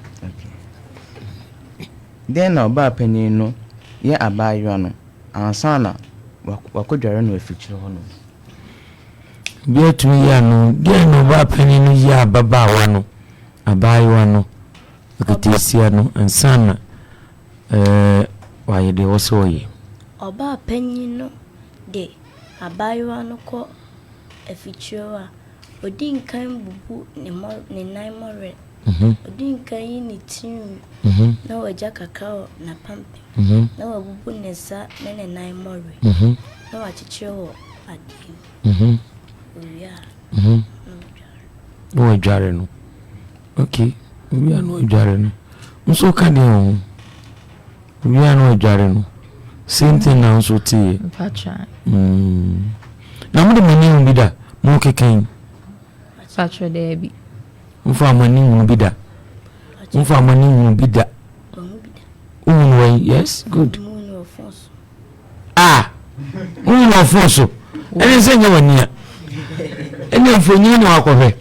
den na oba pani no ye abayiwa no ansa na wakodware no afikyire ho no bia tu ya no den no ba pani no ya babawa no abayiwa no akatisia no ansana waye de wosoye oba panyin no de abayiwa no ko afikyire a odin kan bubu ne nan more odin kan yi ne tin na waja kakao na pampe na wabubu ne sa ne nan more na wachichire wo adi no jare no okay we are no jare no nso ka de o we are no jare no same thing now so tie pacha na mo de mani bi da mo keken pacha de bi mfa mani bi da mfa mani bi da way yes good no force ene se nya wania ene mfonyi na wakohwe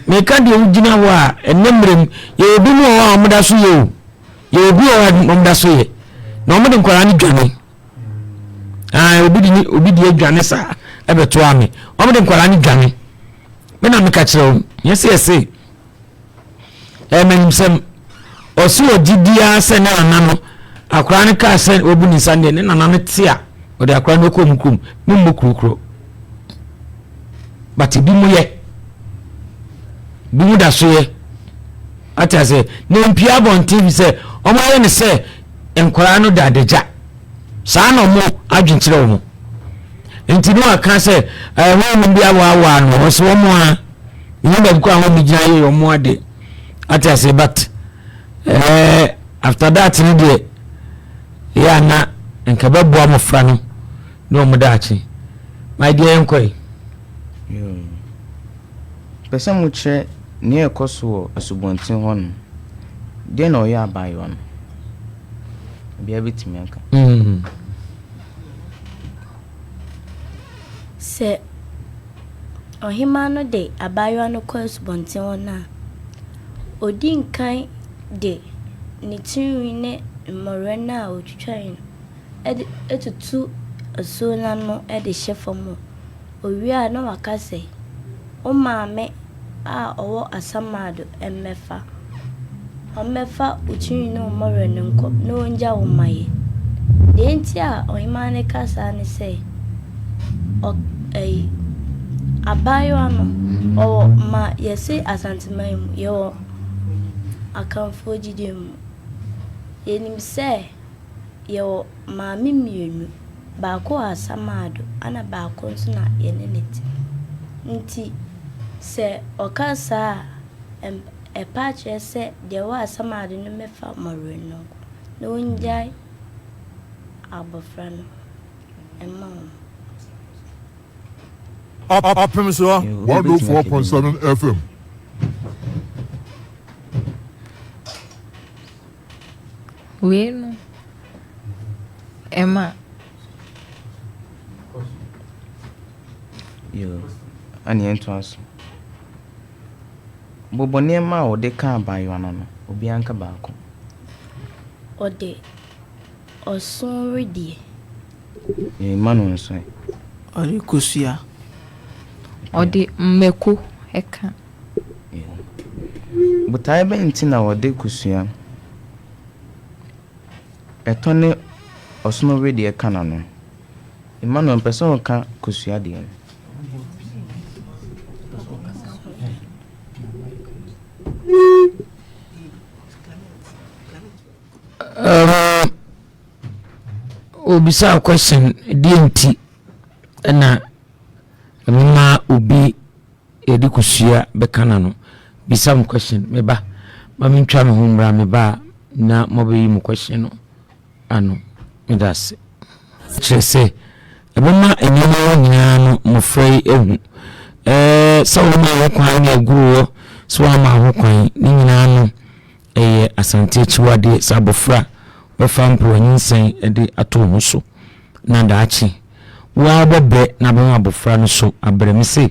me ka de ugina wa enemrem ye obi mu wa amuda so ye ye obi o momda so ye na omde nkwara ni dwane obi di adwane sa ebeto ame omde nkwara ni dwane me na me ka kire yes menim osi odidia se na nano akra ne ka se obu ni sande ne nana ne tia o de akra no komkum mu mbukrukro but bi mu ye bi mu da so ye ata se ne mpia bon tv se o ma ye ne se enkwara no da deja saa no mo adwinkyere wo mo enti no aka se ho mu bia wa no so wo mo a ni ba ko ho mi gina ye yo mo ade ata se but after that ni de ya na nka bebo amofra no no mo daachi my dear enkoi pesa mu che ne ekoso asubontin ho no de na oya abayo no bia bitimi aka se ohima no de abayo no ko asubontin ho na odi nkan de ni tinwi ne morena otwitwan etutu asona no de hyefamo owia na wakase o maame a owo asamado emmefa omefa utinwi no morena nko no onja wo maye de nti a ohimane kasa ne se o abayo ano o ma yesi asanteman yo akamfo jidem yenim se yo maami mienu baako asamado ana baako nso na yeneneti nti se okasa epache se de wa asamado no mefa moreno no onjai abofra no emma Opemsuo 104.7 FM. Bueno, Emma. Yo, ani entoaso. Bobo nema o de ka abayo no no, obi anka baako. Ode osun redie. Manu nso. Ori kusua. Ode mmeko eka. Butai be ntina ode kusua. Etone osuno redie kana no. Emmanuel person ka kusua de. Obisa question DNT na mama obi edikusia bekana no bisa question meba mami ntwa me ho mra meba na mobeyi mu question no ano medase chese ebema enyoma nyina no mofrei ehu sawoma ho kwan na guruo so ama ho kwan ni nyina no asante chiwade sabofra wefampo nyinsen ede ato ho so na daachi wa bebe na bema abofra no so abremse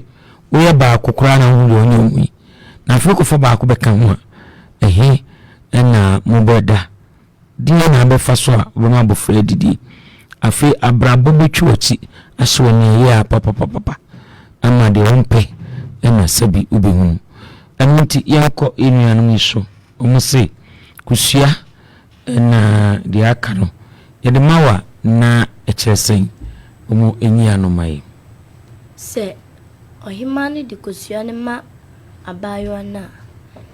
we ba kokora na hu yo nyi na afiko fo ba ko beka ho na moboda dia na befa so a bema abofra didi afi abrabo betwiwachi ahwe ne ya papa ama de rompe na sabi ubehu anti yanko enuanu iso omuse kusua na de aka no yede mawa na ekyeresen omo enyi no mai se ohimani de kusua ne ma abayo na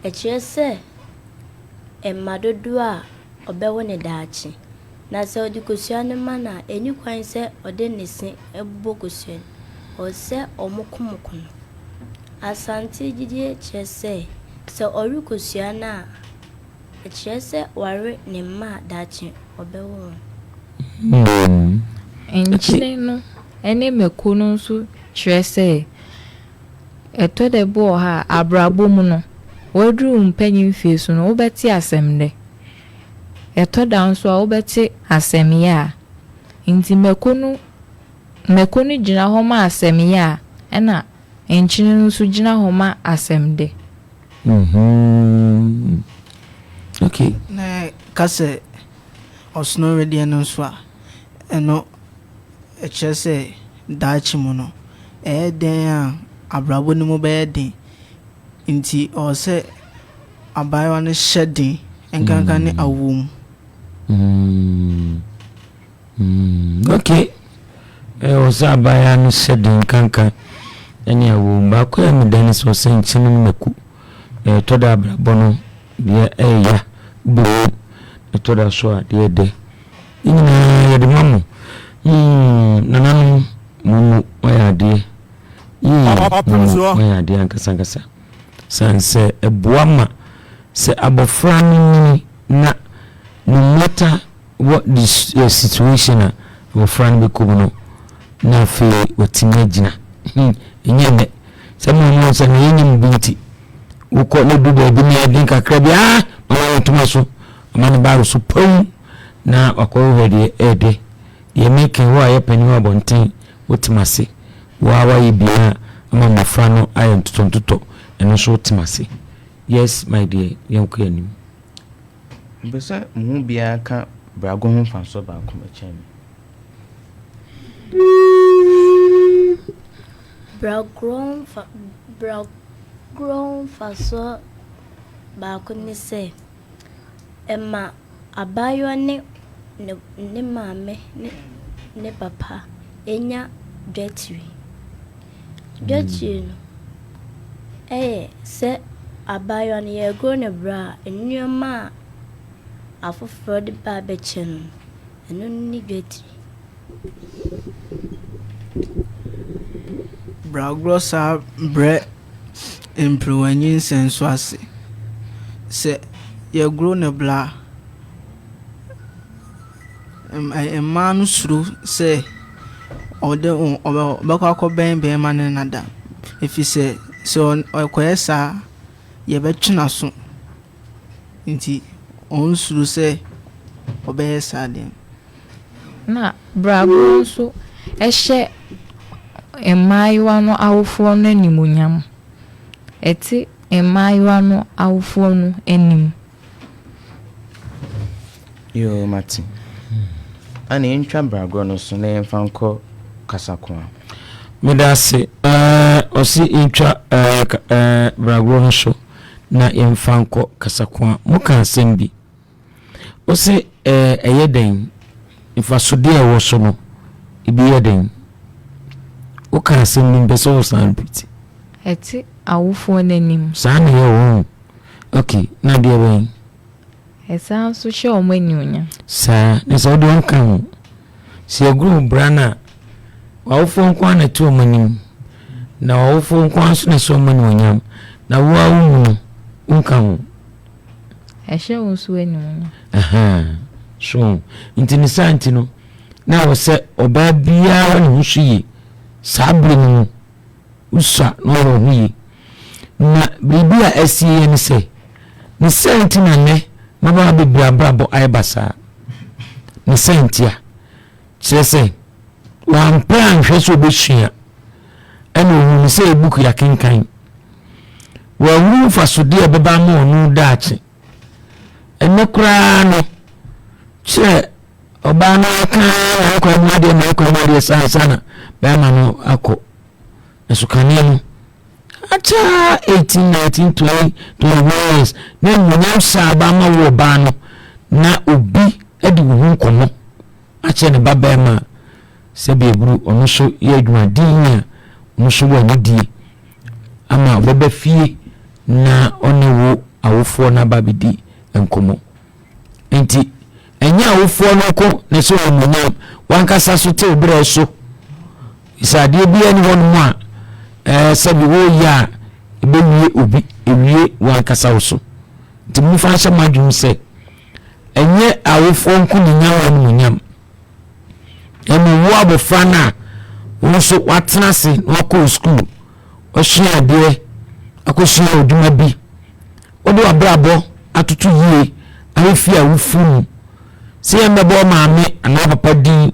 ekyerese emadodo a obewo ne daachi na se odi kusua ne ma na eni kwan se ode nese ebo kusua o se omokomokono asante gidie kyerese se ori kusua na ekyerese ware ne ma daachi obewo Enchine no ene meko no nso kyerese eto de bo ha abrabo mu no wadru mpanyin fiesu no wobeti asemde eto da nso a wobeti asemya nti meko no gina ho ma asemya ena enchine no nso gina ho ma asemde okay na kase osno ready no so a eno e chese daachi mu no den a abrabo ni mu be den nti o se abayewa no shedding enkanka ne awum okay o se abayewa no shedding kanka ene awum ba ko em dan so se nchinu meku to da abrabo no de ya bu to da so a de ina ya de mamu nananu mu oyade oyade ankasa sanse ebuama se abofra ni na no matter what this situation abofra ni ko no na fe otime gina enyeme se mo se na yenyim binti uko le du be bi na din kakra bi mama tuma so mama ba so pon na akọ hwede ede ye make wo aye pani wa bonten otimase wa ye bia ama mafra no aye ntotontoto eno so otimase. Yes my dear yanko anim besa mu bia ka brago ho fanso ba ko mechen brago faso ba ko ni se ema abayo ne mame ne papa enya dwetri no se abayo ne ye go ne bra enuoma afoforo de ba beche no enu ni dwetri bragro sa bre impruwanyin senso ase se ye grow ne bla man suru se ode obekwa ben man nada if say so okwesa ye betwena so nti on suru se obeyesa dem na brabo so ehye emaiwa no awofo no animunyam eti emaiwa no awofo no anim yo mati ani ntwa brago no so na yemfanko kasako medase osi ntwa brago no so na yemfanko kasako muka sembi osi eyeden ifasode e wo so no ibi yeden o kan sembi beso wo san piti eti awofo nanim san ye wo okay na dia ben esa so hye o manunya sa ne so do kan si agru brana awofo nkwan na tu manim na awofo nkwan so na so manunya na wo awu nkan ehye wo so anunya so intini santi no na wo se oba bia na husuye sabre no usa no wo huyi na bibia asie ni se ni santi na ne mama be brabo aibasa ni santia chese wa plan hweso be hwea ene hu se book ya kenkan wa wu fasode beba ma onu daache ene kura no che oba na aka na ko mu de na ko mu de sana ba ma no akọ esukane no acha 18 19 20 21 years na munyam saba ma wo ba no na obi edi wo nkomo acha ne baba ma se be buru ono so ye adwumadin a ono so wo nidi ama baba fie na ono wo awofo na babidi nkomo enti enya awofo no ko na so munyam wankasa so te obra so isade bia ni won mu a sabi wo ya ebewie obi ewie wankasa wo so nti mu fa hye madwum se enye awofo nko ni nyawa no munyam emu wo abofra na wo so watena se wako school o hye ade akohye oduma bi odo abrabo atutu yie awofia wofu se yemebo maame ana papa di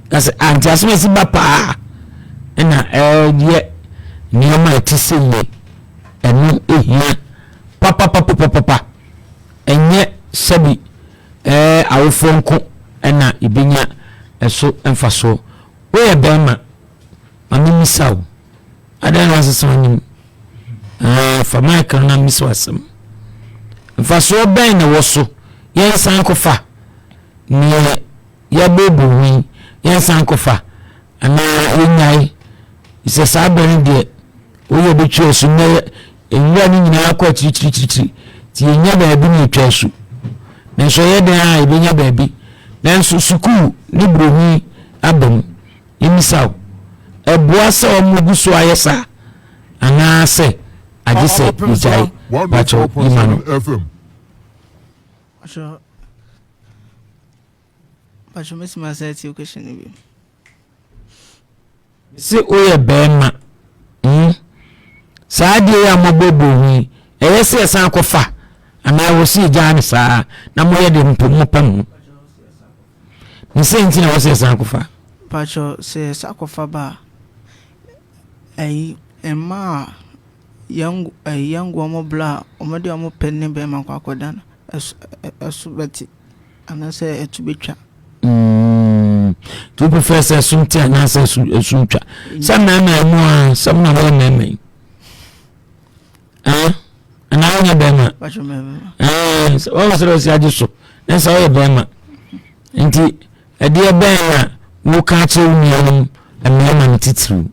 kasi anti asomesi ba pa na ye nioma etise ye enu ehia papa enye sabi awofo nko na ibenya eso emfaso wo ye bema mami misaw adan wasesa onyim fa michael na miswasem emfaso ben na woso yensan kofa ni ya bebu wi yensan kofa ana yenyai ise sabere de wo ye be twa na enwura ni nyina akwa chiri ti yenya ba bi ni twa su nanso ye den a ibenya ba bi nanso sukuu ni brohi abam imisaw eboa se omuguso ayesa ana se agise ijai bacho imano Pacho mesi maseti question bi se oye bema saadi ya mobobo hi eyese esan kofa ana wo si jani saa na mo ye de mpomo pam ni se ntina wo se esan kofa Pacho se sakofa ba emma yangu omo bla omode omo penne be ma kwakoda na esubeti ana se etubetwa tu professor sumti ana se sumtwa sam na mu sam na wo na mai ana anya bema Pacho me o so si ajiso nsa o ye bema nti ade bema wo ka che union emema ntitru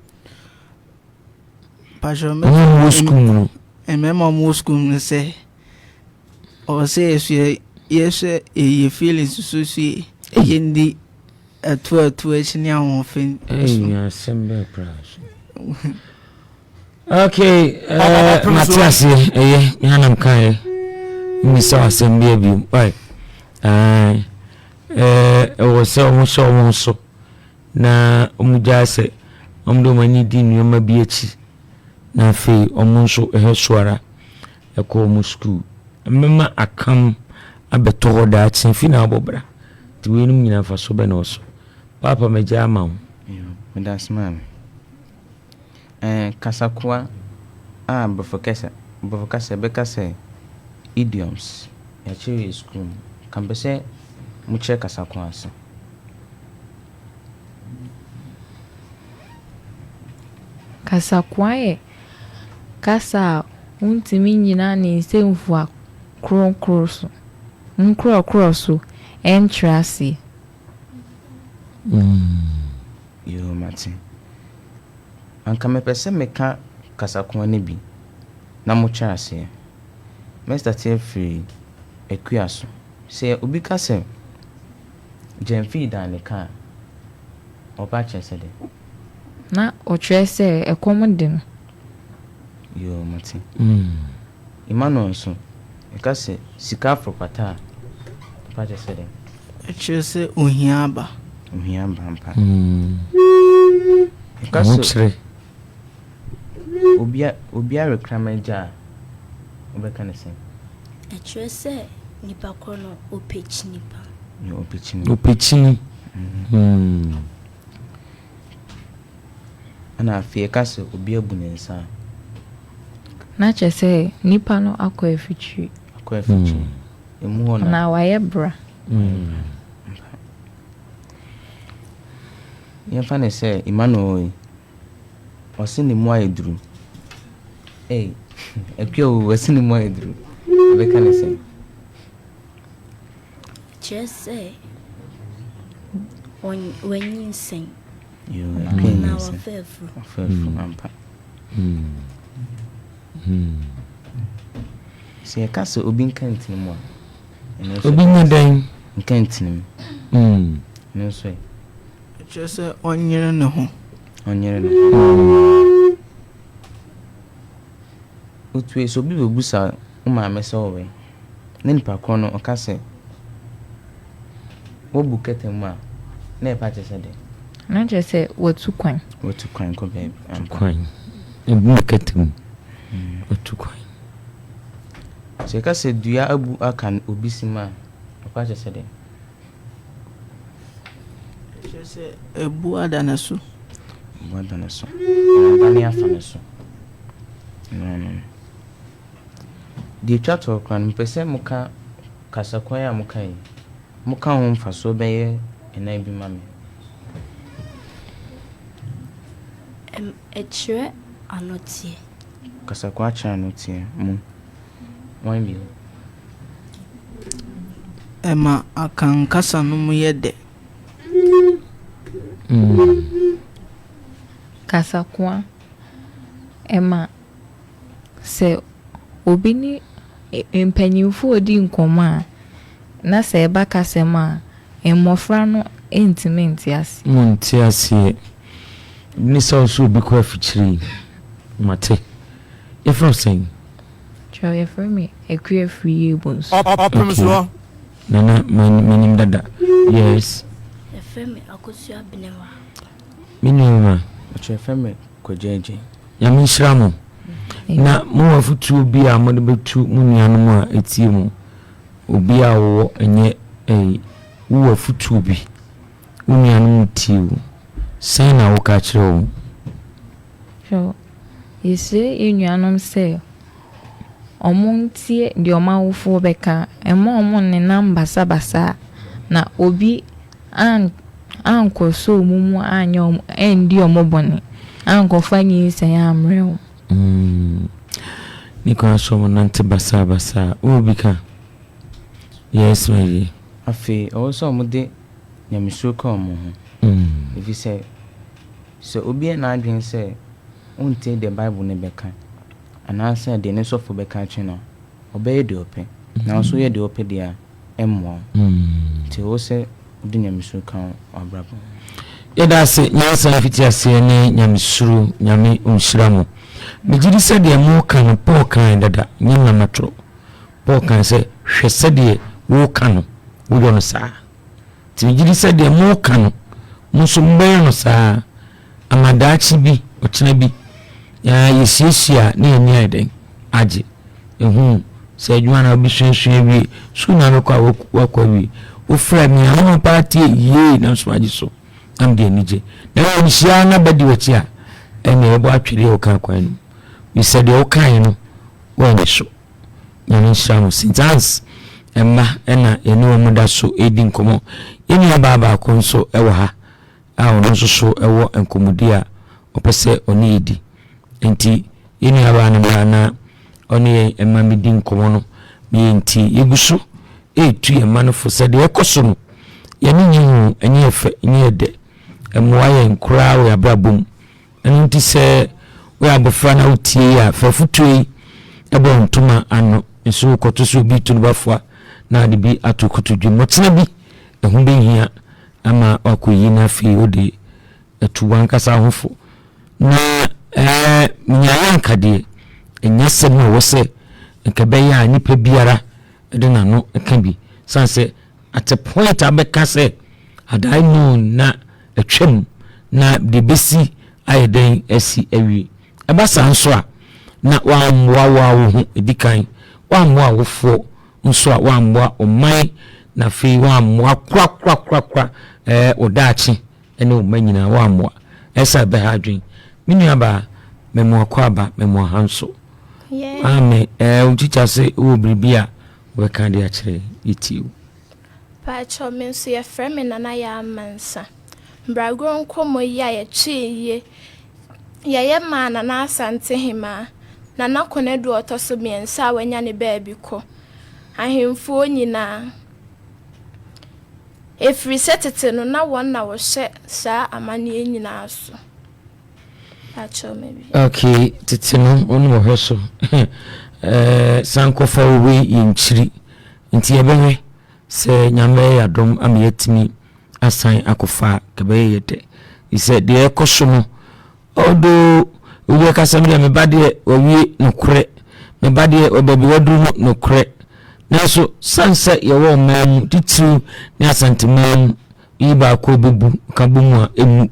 Pacho me wo school emema mo school ne se o se yese ye feelings so si yendi atu echini awon fin ya sembe crash okay Matias yanam kai mi so asembia bi oi o se o so na omujase omdo mani di nyoma bi echi na fe omunso ehsuara eko mu school mema akam abeto da chin fi na abobra ti wenum nyina fa so be na so papa meja ma wo me das man kasakwa bofokasa bekase idioms ya chiri school kambese mu che kasakwa ase kasakwa kasa untimi nyina ni nsemfu akronkroso nkroso entrasi yo mati anka mepese meka kasakwa ne bi na mo chase Mr. Free ekuaso se obi kase jemfi dan ka oba chese de na o chese ekomode yo mati imano nso ekase sika afropata oba chese de chese ohiaba mpa ekase obia rekramaja obeka ne sen chese nipa kono opechi nipa yo opechi ana afie kase obia bu ne nsa na chese nipa no akọ efichi emu ho na waye bra yɛmfa ne sɛ Emmanuel ɔse ne mu ayɛ duru akua wo ɔse ne mu ayɛ duru ɔbɛka ne sɛ kyerɛ sɛ wanyinsɛn na wafɛɛfuru ampa sɛ yɛka sɛ obi nka ntini mu a obi nya dan nka ntini mu ne nso chese onyere ne ho otwe so bi bebusa uma amese owe ne nipa kro no oka se wo bukete ma na e pa chese de na chese wotu kwan ko baby kwan e bukete mu wotu kwan se ka se dua abu akan obisima opa chese de chese ebu adana so bani afane so no di chato kwan pese muka kasakwan ya muka yi muka ho mfaso bɛyɛ ɛna bi ma me. Ekyerɛ anotie. Kasa kwa kyerɛ anotie mu. Wan bi. Ɛma akankasa no mu yɛ dɛ. Kasa kwa ɛma sɛ obi ni mpanyinfo odi nkɔmɔ a na sɛ ɛba kasɛm a mmɔfra no ntimi nte ase. Nte ase ni sɛ ɔso obi kɔ afikyiri mate efro sen Try efro me ekua free bones. Opemsuo. Nana minim dada. Yes. Efemi akosua benewa. Minima Ɔkyerɛ fɛ me kɔgyeegye. Yami shramo. Na mo wafutu bi a mo de betu mo nuanom a etie mu. Obi a wo enye wo wafutu bi. Wo nuanom tie wo. Sai na wo ka kyerɛ wo. So yese enuanom sɛ omontie de omawofo beka ema omon ne namba sabasa na obi ankoso mumu anyom endi omobone ankofa nyi sɛ amrew. Niko so mo nante basa obi ka. Yes my. Afi ɔwɔ mo de nyamisuo ka mo ho. Efi sɛ obi na adwen sɛ unte the Bible ne beka anaasɛ de ne sɔfo beka kye no ɔbɛyɛ de ɔpɛ na nso yɛ de ɔpɛ de a ɛmmoa nti wo sɛ wode nyamesuro ka abrabɔ yɛda sɛ nyansa fiti ase ne nyamesuro nyame onhyira mo megidi sɛ deɛ mo ka no Paul kan dada nyina matro Paul kan sɛ hwɛ sɛ deɛ wo ka no wo yɔ no saa ti megidi sɛ deɛ mo ka no mo so mbɛyɛ no saa amadaachi bi ɔkyena bi ya yesiesia na eni ayden age ehu se adwuma na obi hwehwe wi so na mekwa wakwa wi ofra mi anu party ye na so age so am de nije na won hia na badi wachi a ene ebo atwere o kan kwan we said o kan no won so nyame shamo sintans emma ena eni wo muda so edi nkomo eni aba ko nso ewo ha a ono so ewo enkomudi a opese oni edi enti yeni aba na oni emma medi nkomo no me enti yeguso etu emma no fo se de ekoso no yeni nyihu enye efe enye de emwa ye nkura we abrabom enu nti se we abofra na utie ya fafutui ebo ntuma ano nso koto so bi tu bafua na de bi atokoto dwum motena bi ehu be hia ama akoyi na fi odi etu wankasa hofo na nyaya nkade enyase no wo se nkebe ya nipa biara de na no eka bi sanse at a point abeka se had I known na atwam na de besi ayeden asi awi ebasa nso a na wamwa wo ho edikan wamwa wofo nso a wamwa oman na fi wamwa kra odaachi ene o manyina wamwa esa be ha adwen minu aba memo akwaba memo hanso ame uchicha se o bribia we kan de akire yitiu pa cho men so ye frame nana ya amansa mbrago nkomo ya ye twiye ye ma na asante hima nana konedu otoso miensa wanya ne baabi ko ahemfo nyina efri setete no na won na wo hye saa amane nyina so acho maybe okay titino onu wo so sankofa we yinchiri nti yebehwe se nyame yadom amyetimi asan akofa kebe yete ise de ekoso no odo uwe kasam de mebade owie nokre mebade obabi wadu nokre naso sansa yewo mam titu ne asantemam iba ko bebu kabumu emu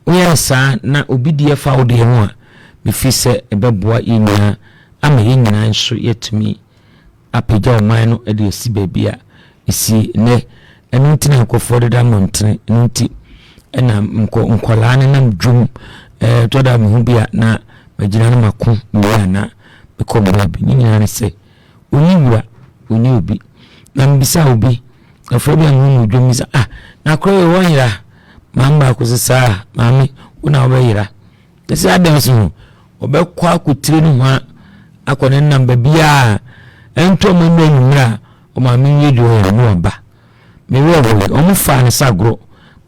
oyasa na obidie fa ode ho a mefise ebeboa inya ama yenyina nso yetumi apagya oman no ede esi babia esi ne enu ntina nkofo de da montene enu nti ena nkola ne nam dwum toda me hu bia na magina na mako mia na bekomo bi nyina ne se oniwura oni obi na mbisa obi afro bi anu dwom sa na kro wo yira mamba ko sa mami una obeyira ese adam so obekwa akotire no ha akone namba bia ento mo nwura o mami yedu ho no ba me we ho o mu fa ne sagro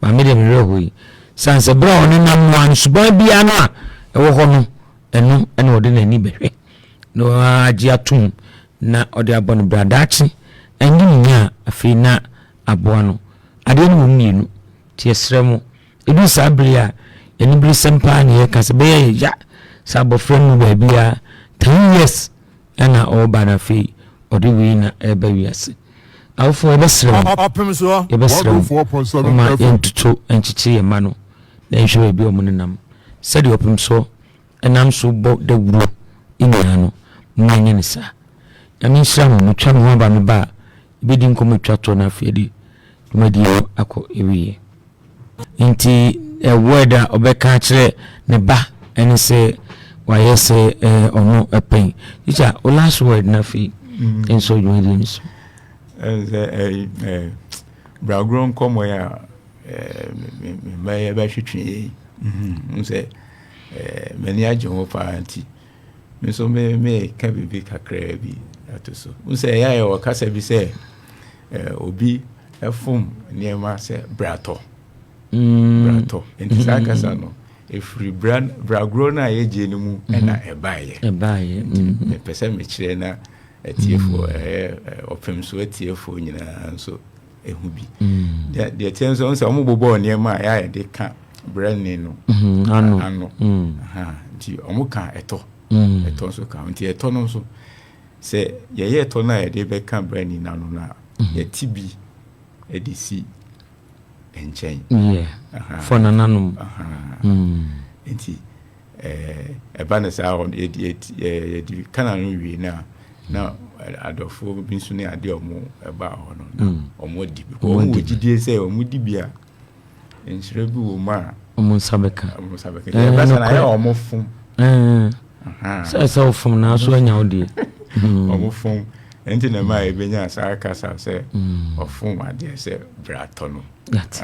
mami de me we ho sanse bra oni nam wan suban bia no a ewo ho no enu ene ode na ni behwe no aji atum na ode abon bradachi endi nya afi na aboa no ade no mienu tie sremo edu sabria eni bri sempa ne kasebe ya sabo friend mu bia 10 years ana oba na fi ode wi na eba wiase awfo ebesrem Opemsuo ebesrem 104.7 FM entutu enchichi yema no na nhwe bi omunenam sedi Opemsuo enam so bo de wuro inya no manye ne sa yami nhra no twa no ba me ba bedi nkomo twa to na afiedi dumadi akọ ewiye nti word a obeka kire ne ba ene se waye se ono epen icha o last word na fi enso you dey so bragron komo ya me ba hwetwe nse mani ajo pa anti me so me ka bibi kakra bi atoso nse ya o kasa bi se obi efum niema se brato enti sakasa no efri bragro na yeje ni mu na ebaye me pese me kire na etiefo Opemsuo etiefo nyina nso ehu bi de tenso nso omo bobo niema ya de ka brani no ano nti omo ka eto so ka nti eto no so se ye eto na ye de be ka brani na no na ye tibi edisi enchen for nananum nti eba na sa on di kana no wi na adofo bi nso ne ade omo eba ho no na omo di bi ko omo gidie se omo di bia enhire bi wo ma omo sabeka eba na ya omo fum so fum na so anya odi omo fum enti na ma ebenya sa kasa se ofum ade se brato no that's